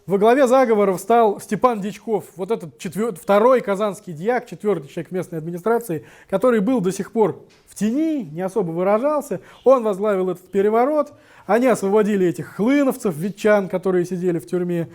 Во главе заговоров стал Степан Дичков, вот этот второй казанский дьяк, четвертый человек местной администрации, который был до сих пор в тени, не особо выражался. Он возглавил этот переворот. Они освободили этих хлыновцев, ветчан, которые сидели в тюрьме.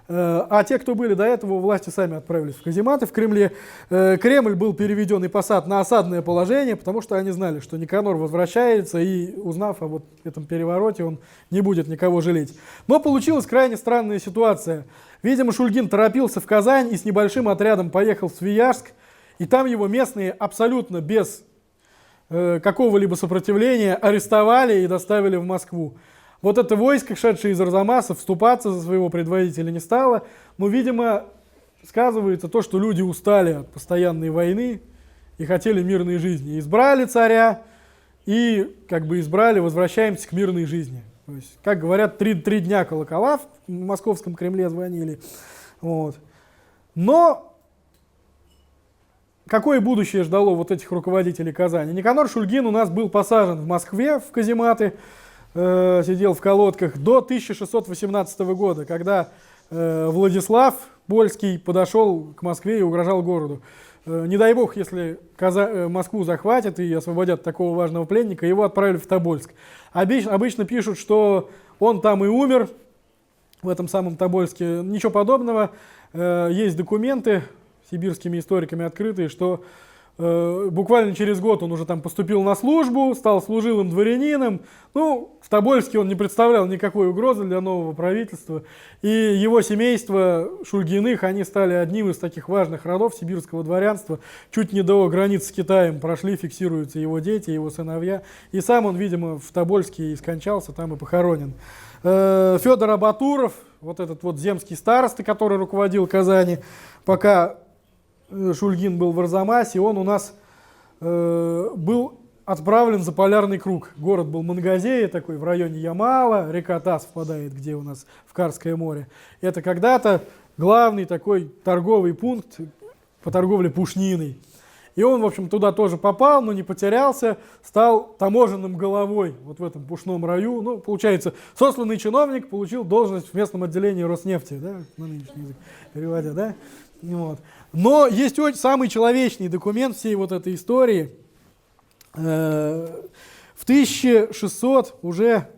А те, кто были до этого, у власти сами отправились в казематы в Кремле. Кремль был переведен и посад на осадное положение, потому что они знали, что Никанор возвращается, и узнав о вот этом перевороте, он не будет никого жалеть. Но получилась крайне странная ситуация. Видимо, Шульгин торопился в Казань и с небольшим отрядом поехал в Свияжск, и там его местные абсолютно без какого-либо сопротивления арестовали и доставили в Москву. Вот это войско, шедшее из Арзамаса, вступаться за своего предводителя не стало. Но, видимо, сказывается то, что люди устали от постоянной войны и хотели мирной жизни. Избрали царя и, как бы избрали, возвращаемся к мирной жизни. То есть, как говорят, три дня колокола в московском Кремле звонили. Вот. Но какое будущее ждало вот этих руководителей Казани? Никанор Шульгин у нас был посажен в Москве в казематы, сидел в колодках до 1618 года, когда Владислав Больский подошел к Москве и угрожал городу. Не дай бог, если Москву захватят и освободят такого важного пленника, его отправили в Тобольск. Обычно пишут, что он там и умер, в этом самом Тобольске. Ничего подобного. Есть документы сибирскими историками открытые, что буквально через год он уже там поступил на службу, стал служилым дворянином. Ну, в Тобольске он не представлял никакой угрозы для нового правительства. И его семейство Шульгиных, они стали одним из таких важных родов сибирского дворянства. Чуть не до границ с Китаем прошли, фиксируются его дети, его сыновья. И сам он, видимо, в Тобольске и скончался, там и похоронен. Федор Абатуров, вот этот вот земский староста, который руководил Казани, пока Шульгин был в Арзамасе, он у нас был отправлен за полярный круг. Город был Мангазея, такой в районе Ямала, река Тас впадает, где у нас в Карское море. Это когда-то главный такой торговый пункт по торговле пушниной. И он, в общем, туда тоже попал, но не потерялся, стал таможенным головой вот в этом пушном раю. Ну, получается, сосланный чиновник получил должность в местном отделении Роснефти, да, на нынешний язык переводя, да. Вот. Но есть самый человечный документ всей вот этой истории. В 1600 уже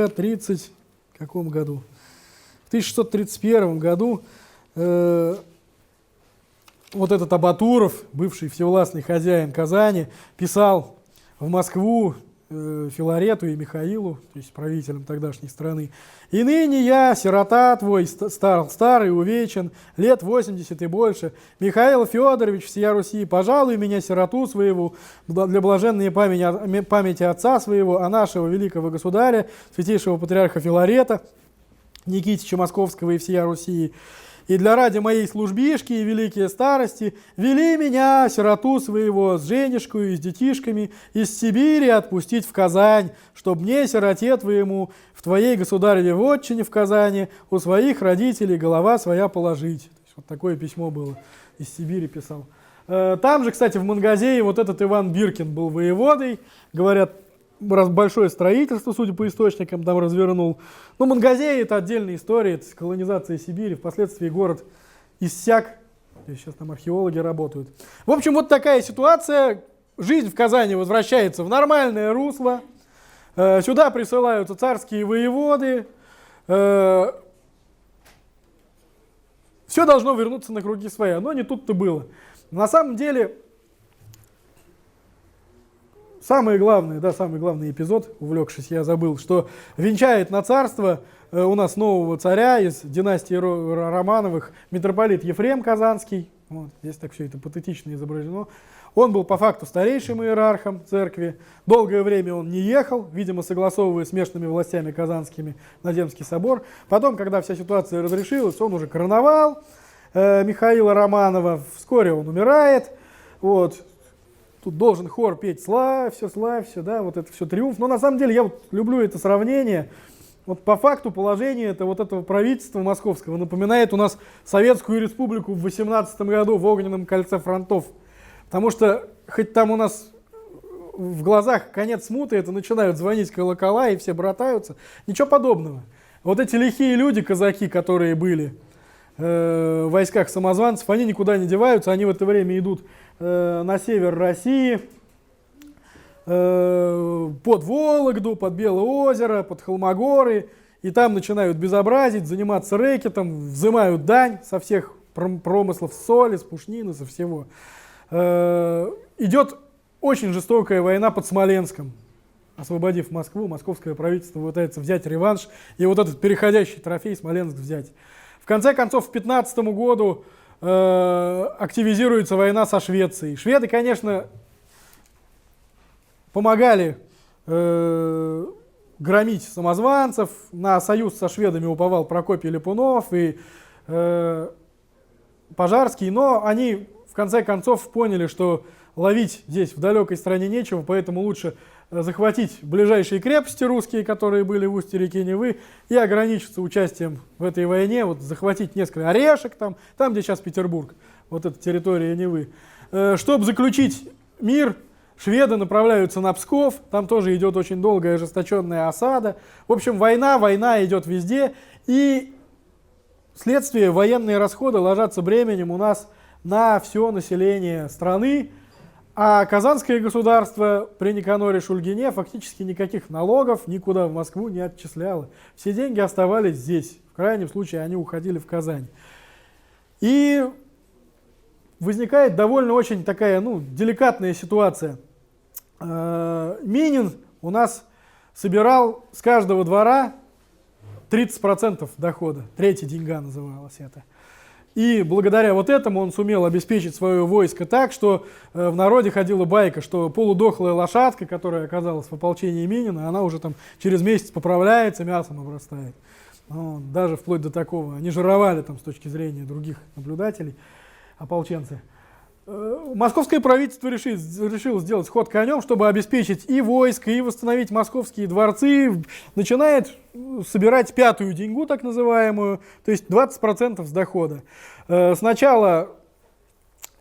30 каком году? В 1631 году вот этот Абатуров, бывший всевластный хозяин Казани, писал в Москву Филарету и Михаилу, то есть правителям тогдашней страны: «И ныне я, сирота твой, старый, увечен, лет 80 и больше, Михаил Федорович всея Руси, пожалуй меня, сироту своего, для блаженной памяти отца своего, а нашего великого государя, святейшего патриарха Филарета, Никитича Московского и всея Руси, и для ради моей службишки и великие старости вели меня, сироту своего, с женишкою и с детишками из Сибири отпустить в Казань, чтоб мне, сироте твоему, в твоей государеве вотчине в Казани у своих родителей голова своя положить». То есть вот такое письмо было, из Сибири писал. Там же, кстати, в Мангазее вот этот Иван Биркин был воеводой. Говорят, большое строительство, судя по источникам, там развернул. Ну, Мангазея — это отдельная история, это колонизация Сибири, впоследствии город иссяк. Сейчас там археологи работают. В общем, вот такая ситуация. Жизнь в Казани возвращается в нормальное русло. Сюда присылаются царские воеводы. Все должно вернуться на круги своя. Но не тут-то было. На самом деле, самый главный эпизод, увлекшись, я забыл, что венчает на царство у нас нового царя из династии Романовых митрополит Ефрем Казанский. Вот, здесь так все это патетично изображено. Он был по факту старейшим иерархом церкви. Долгое время он не ехал, видимо, согласовывая с местными властями казанскими на Земский собор. Потом, когда вся ситуация разрешилась, он уже короновал Михаила Романова. Вскоре он умирает. Вот. Тут должен хор петь славь, все, да, вот это все триумф. Но на самом деле я вот люблю это сравнение. Вот по факту положение этого правительства московского напоминает у нас Советскую Республику в 18 году в огненном кольце фронтов. Потому что хоть там у нас в глазах конец смуты, это начинают звонить колокола и все братаются, ничего подобного. Вот эти лихие люди, казаки, которые были в войсках самозванцев, они никуда не деваются, они в это время идут на север России, под Вологду, под Белое озеро, под Холмогоры, и там начинают безобразить, заниматься рэкетом, взимают дань со всех промыслов, с соли, с пушнины, со всего. Идет очень жестокая война под Смоленском. Освободив Москву, московское правительство пытается взять реванш и вот этот переходящий трофей Смоленск взять. В конце концов, в 15 году активизируется война со Швецией. Шведы, конечно, помогали громить самозванцев. На союз со шведами уповал Прокопий Липунов и Пожарский, но они в конце концов поняли, что ловить здесь в далекой стране нечего, поэтому лучше захватить ближайшие крепости русские, которые были в устье реки Невы, и ограничиться участием в этой войне, вот захватить несколько Орешек, там где сейчас Петербург, вот эта территория Невы. Чтобы заключить мир, шведы направляются на Псков, там тоже идет очень долгая ожесточенная осада. В общем, война идет везде, и следствие военные расходы ложатся бременем у нас на все население страны, а Казанское государство при Никаноре Шульгине фактически никаких налогов никуда в Москву не отчисляло. Все деньги оставались здесь, в крайнем случае они уходили в Казань. И возникает довольно очень такая, деликатная ситуация. Минин у нас собирал с каждого двора 30% дохода, третья деньга называлась это. И благодаря вот этому он сумел обеспечить свое войско так, что в народе ходила байка, что полудохлая лошадка, которая оказалась в ополчении Минина, она уже там через месяц поправляется, мясом обрастает. Даже вплоть до такого. Они жировали там с точки зрения других наблюдателей, ополченцы. Московское правительство решило сделать ход конем, чтобы обеспечить и войско, и восстановить московские дворцы. Начинает собирать пятую деньгу, так называемую, то есть 20% с дохода. Сначала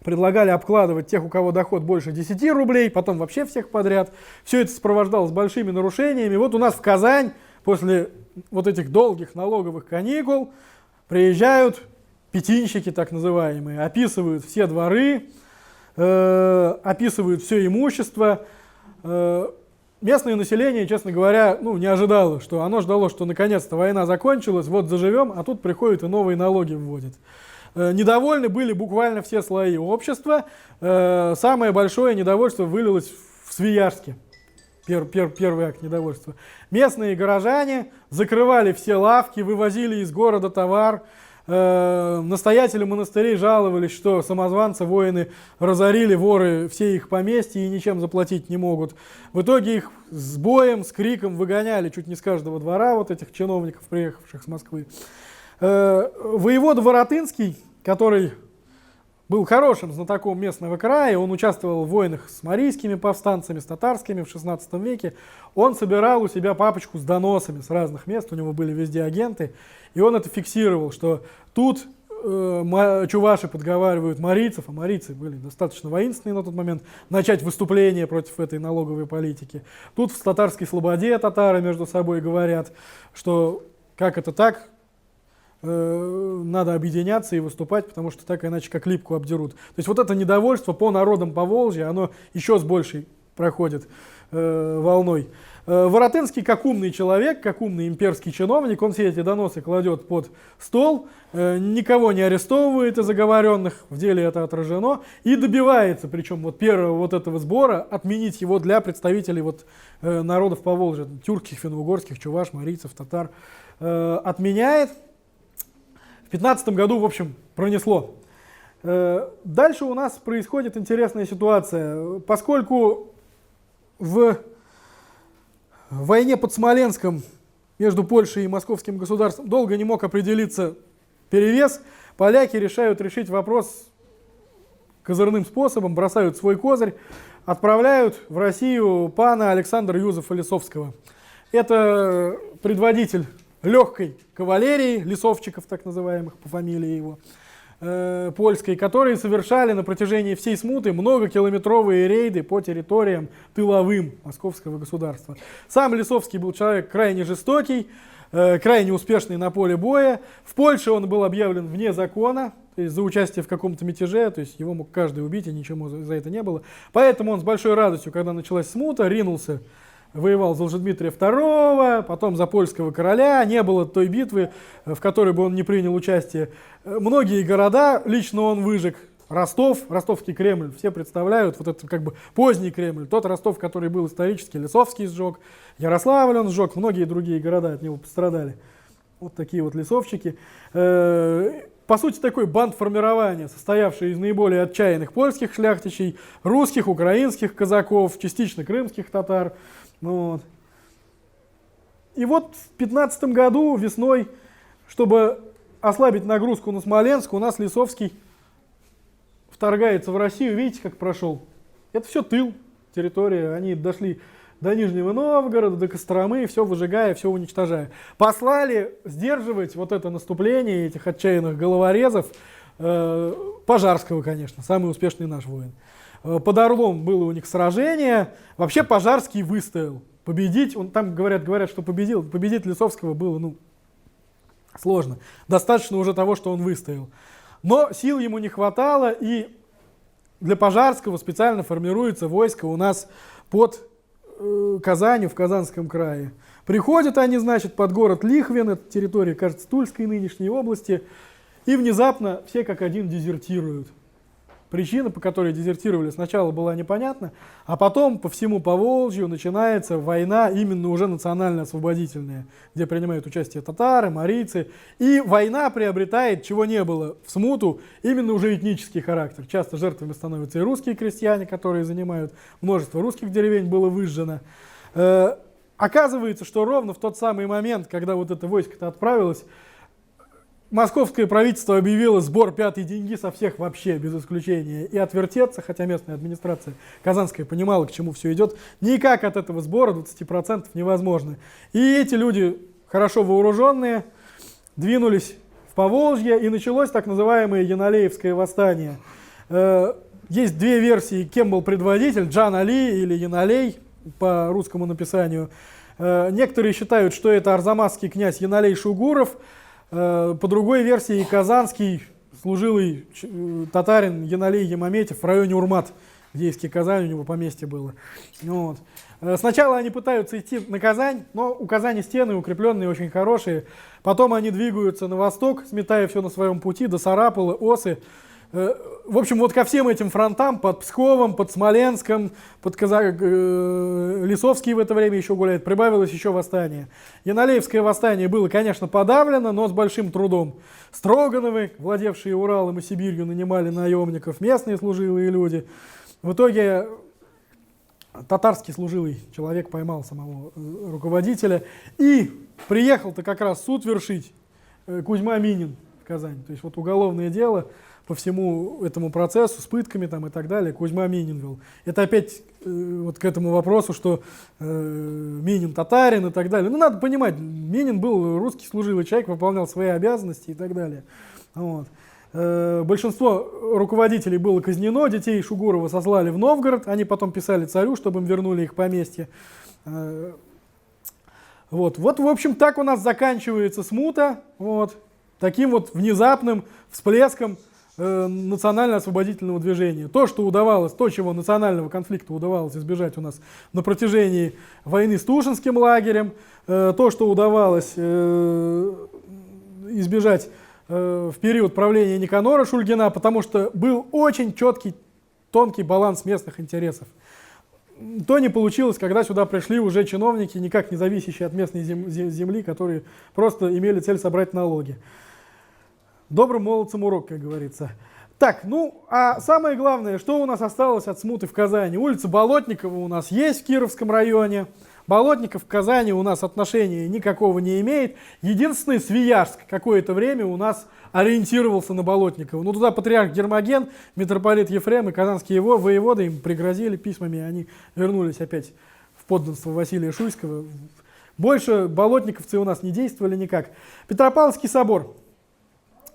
предлагали обкладывать тех, у кого доход больше 10 рублей, потом вообще всех подряд. Все это сопровождалось большими нарушениями. Вот у нас в Казань после вот этих долгих налоговых каникул приезжают пятинщики, так называемые, описывают все дворы, описывают все имущество. Местное население, честно говоря, не ожидало, что оно ждало, что наконец-то война закончилась, вот заживем, а тут приходят и новые налоги вводят. Недовольны были буквально все слои общества. Самое большое недовольство вылилось в Свияжске. Первый акт недовольства. Местные горожане закрывали все лавки, вывозили из города товар. Настоятели монастырей жаловались, что самозванцы, воины разорили, воры все их поместья и ничем заплатить не могут. В итоге их с боем, с криком выгоняли чуть не с каждого двора, вот этих чиновников, приехавших с Москвы. Воевода Воротынский, который был хорошим знатоком местного края, он участвовал в войнах с марийскими повстанцами, с татарскими в 16 веке. Он собирал у себя папочку с доносами с разных мест, у него были везде агенты, и он это фиксировал, что тут чуваши подговаривают марийцев, а марийцы были достаточно воинственные на тот момент, начать выступление против этой налоговой политики. Тут в татарской слободе татары между собой говорят, что как это так, надо объединяться и выступать, потому что так иначе как липку обдерут. То есть вот это недовольство по народам Поволжья, оно еще с большей проходит волной. Воротынский, как умный человек, как умный имперский чиновник, он все эти доносы кладет под стол, никого не арестовывает из оговоренных, в деле это отражено, и добивается, причем вот первого вот этого сбора, отменить его для представителей вот народов Поволжья, тюркских, финно-угорских, чуваш, марийцев, татар, отменяет. В 15 году, в общем, пронесло. Дальше у нас происходит интересная ситуация. Поскольку в войне под Смоленском между Польшей и Московским государством долго не мог определиться перевес, поляки решить вопрос козырным способом, бросают свой козырь, отправляют в Россию пана Александра Юзефа Лисовского. Это предводитель легкой кавалерии, лесовчиков так называемых по фамилии его, польской, которые совершали на протяжении всей смуты многокилометровые рейды по территориям тыловым Московского государства. Сам Лисовский был человек крайне жестокий, крайне успешный на поле боя. В Польше он был объявлен вне закона, то есть за участие в каком-то мятеже, то есть его мог каждый убить, и ничего за это не было. Поэтому он с большой радостью, когда началась смута, ринулся, воевал за Лжедмитрия II, потом за польского короля. Не было той битвы, в которой бы он не принял участие. Многие города лично он выжег. Ростов, Ростовский Кремль, все представляют, вот это как бы поздний Кремль. Тот Ростов, который был исторически, Лисовский сжег, Ярославль он сжег, многие другие города от него пострадали. Вот такие вот лесовчики. По сути, такой бандформирование, состоявшее из наиболее отчаянных польских шляхтичей, русских, украинских казаков, частично крымских татар. Вот. И вот в 15 году весной, чтобы ослабить нагрузку на Смоленск, у нас Лисовский вторгается в Россию. Видите, как прошел? Это все тыл, территория. Они дошли до Нижнего Новгорода, до Костромы, все выжигая, все уничтожая. Послали сдерживать вот это наступление этих отчаянных головорезов Пожарского, конечно, самый успешный наш воин. Под Орлом было у них сражение. Вообще Пожарский выстоял. Победить, он там говорят, что победил. Победить Лисовского было сложно. Достаточно уже того, что он выстоял. Но сил ему не хватало, и для Пожарского специально формируется войско у нас под Казанью в Казанском крае. Приходят они, значит, под город Лихвин, это территория, кажется, Тульской нынешней области, и внезапно все как один дезертируют. Причина, по которой дезертировали, сначала была непонятна, а потом по всему Поволжью начинается война именно уже национально-освободительная, где принимают участие татары, марийцы. И война приобретает, чего не было в смуту, именно уже этнический характер. Часто жертвами становятся и русские крестьяне, которые занимают, множество русских деревень было выжжено. Оказывается, что ровно в тот самый момент, когда вот это войско-то отправилось, московское правительство объявило сбор пятой деньги со всех вообще, без исключения. И отвертеться, хотя местная администрация казанская понимала, к чему все идет, никак от этого сбора 20% невозможно. И эти люди, хорошо вооруженные, двинулись в Поволжье, и началось так называемое Янолеевское восстание. Есть две версии, кем был предводитель, Джан Али или Янолей по русскому написанию. Некоторые считают, что это арзамасский князь Янолей Шугуров. По другой версии, казанский служилый татарин Янолей Ямаметьев в районе Урмат, где есть Казань, у него поместье было. Вот. Сначала они пытаются идти на Казань, но у Казани стены укрепленные, очень хорошие. Потом они двигаются на восток, сметая все на своем пути, до Сарапула, Осы. В общем, вот ко всем этим фронтам, под Псковом, под Смоленском, под Лисовский в это время еще гуляет, прибавилось еще восстание. Янолеевское восстание было, конечно, подавлено, но с большим трудом. Строгановы, владевшие Уралом и Сибирью, нанимали наемников, местные служилые люди. В итоге татарский служилый человек поймал самого руководителя и приехал-то как раз суд вершить Кузьма Минин в Казань. То есть вот уголовное дело по всему этому процессу с пытками там и так далее Кузьма Минин вел. Это опять вот к этому вопросу, что Минин татарин и так далее. Ну, надо понимать, Минин был русский служилый человек, выполнял свои обязанности и так далее. Вот. Большинство руководителей было казнено, детей Шугурова сослали в Новгород, они потом писали царю, чтобы им вернули их поместье. Вот, в общем, так у нас заканчивается смута, вот, таким вот внезапным всплеском национально-освободительного движения. То, что удавалось, то, чего национального конфликта удавалось избежать у нас на протяжении войны с Тушинским лагерем, то, что удавалось избежать в период правления Никанора Шульгина, потому что был очень четкий, тонкий баланс местных интересов. То не получилось, когда сюда пришли уже чиновники, никак не зависящие от местной земли, которые просто имели цель собрать налоги. Добрым молодцам урок, как говорится. Так, ну, а самое главное, что у нас осталось от смуты в Казани? Улица Болотникова у нас есть в Кировском районе. Болотников в Казани у нас отношения никакого не имеет. Единственный Свияжск какое-то время у нас ориентировался на Болотникова. Ну, туда патриарх Гермоген, митрополит Ефрем и казанские воеводы им пригрозили письмами, они вернулись опять в подданство Василия Шуйского. Больше болотниковцы у нас не действовали никак. Петропавловский собор.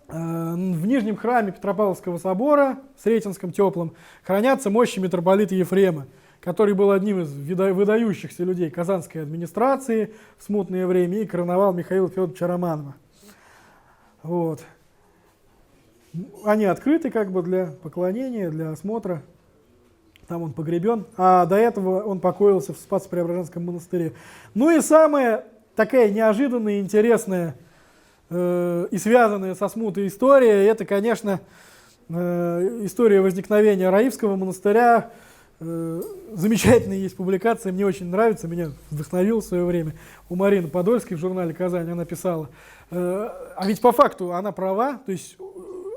В нижнем храме Петропавловского собора, Сретенском теплом, хранятся мощи митрополита Ефрема, который был одним из выдающихся людей казанской администрации в смутное время и короновал Михаила Федоровича Романова. Вот. Они открыты как бы для поклонения, для осмотра. Там он погребен. А до этого он покоился в Спасо-Преображенском монастыре. Ну и самая такая неожиданная, интересная и связанная со смутой история, это, конечно, история возникновения Раифского монастыря. Замечательная есть публикация, мне очень нравится, меня вдохновил в свое время. У Марины Подольской в журнале «Казань» она писала. А ведь по факту она права, то есть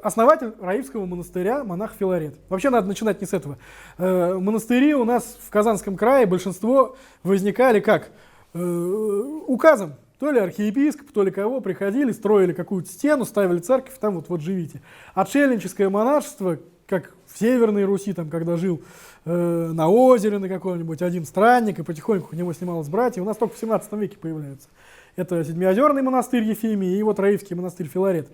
основатель Раифского монастыря монах Филарет. Вообще надо начинать не с этого. Монастыри у нас в Казанском крае большинство возникали как? Указом. То ли архиепископ, то ли кого, приходили, строили какую-то стену, ставили церковь, там вот живите. Отшельническое монашество, как в Северной Руси, там, когда жил на озере на каком-нибудь один странник, и потихоньку у него снималось братья, у нас только в 17 веке появляются. Это Седмиозерный монастырь Ефимий и вот Раифский монастырь Филарет.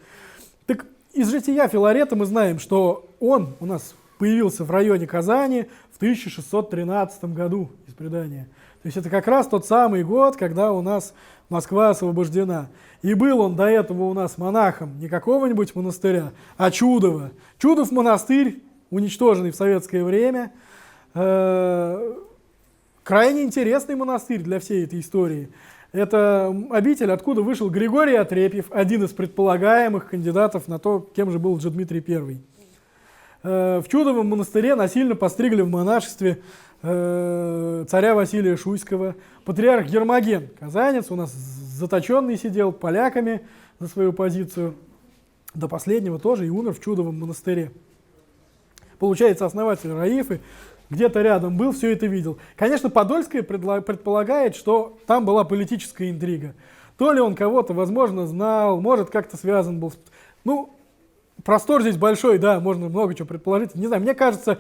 Так из жития Филарета мы знаем, что он у нас появился в районе Казани в 1613 году из предания. То есть это как раз тот самый год, когда у нас Москва освобождена. И был он до этого у нас монахом не какого-нибудь монастыря, а Чудова. Чудов монастырь, уничтоженный в советское время. Крайне интересный монастырь для всей этой истории. Это обитель, откуда вышел Григорий Отрепьев, один из предполагаемых кандидатов на то, кем же был Лжедмитрий I. В Чудовом монастыре насильно постригли в монашестве царя Василия Шуйского. Патриарх Гермоген, казанец, у нас заточенный сидел поляками за свою позицию. До последнего тоже и умер в Чудовом монастыре. Получается, основатель Раифы где-то рядом был, все это видел. Конечно, Подольская предполагает, что там была политическая интрига. То ли он кого-то, возможно, знал, может, как-то связан был. Ну, простор здесь большой, да, можно много чего предположить. Не знаю, мне кажется,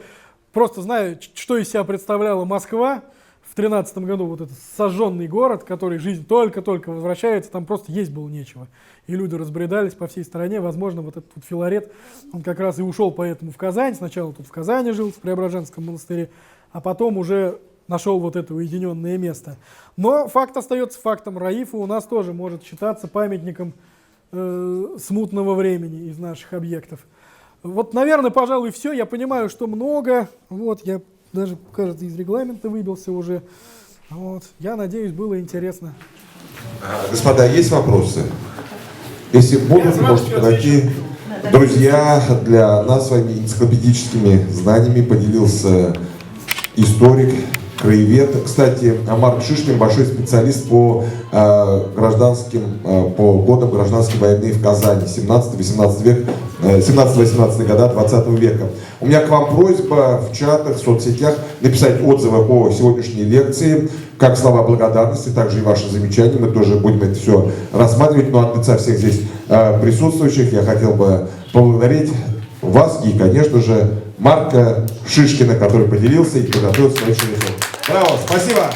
просто знаю, что из себя представляла Москва в 13 году, вот этот сожженный город, который жизнь только-только возвращается, там просто есть было нечего. И люди разбредались по всей стране. Возможно, вот этот вот Филарет, он как раз и ушел поэтому в Казань. Сначала тут в Казани жил, в Преображенском монастыре, а потом уже нашел вот это уединенное место. Но факт остается фактом. Раифа у нас тоже может считаться памятником смутного времени из наших объектов. Вот, наверное, пожалуй, все. Я понимаю, что много. Вот, я даже, кажется, из регламента выбился уже. Вот. Я надеюсь, было интересно. Господа, есть вопросы? Если будут, можете подойти. Друзья, для нас с вами энциклопедическими знаниями поделился историк, краевед. Кстати, Марк Шишкин большой специалист по по годам гражданской войны в Казани 17-18 век, 17-18 года 20 века. У меня к вам просьба в чатах, в соцсетях написать отзывы о сегодняшней лекции, как слова благодарности, также и ваши замечания. Мы тоже будем это все рассматривать. Но от лица всех здесь присутствующих я хотел бы поблагодарить вас и, конечно же, Марка Шишкина, который поделился и подготовил свою лекцию. Браво, спасибо!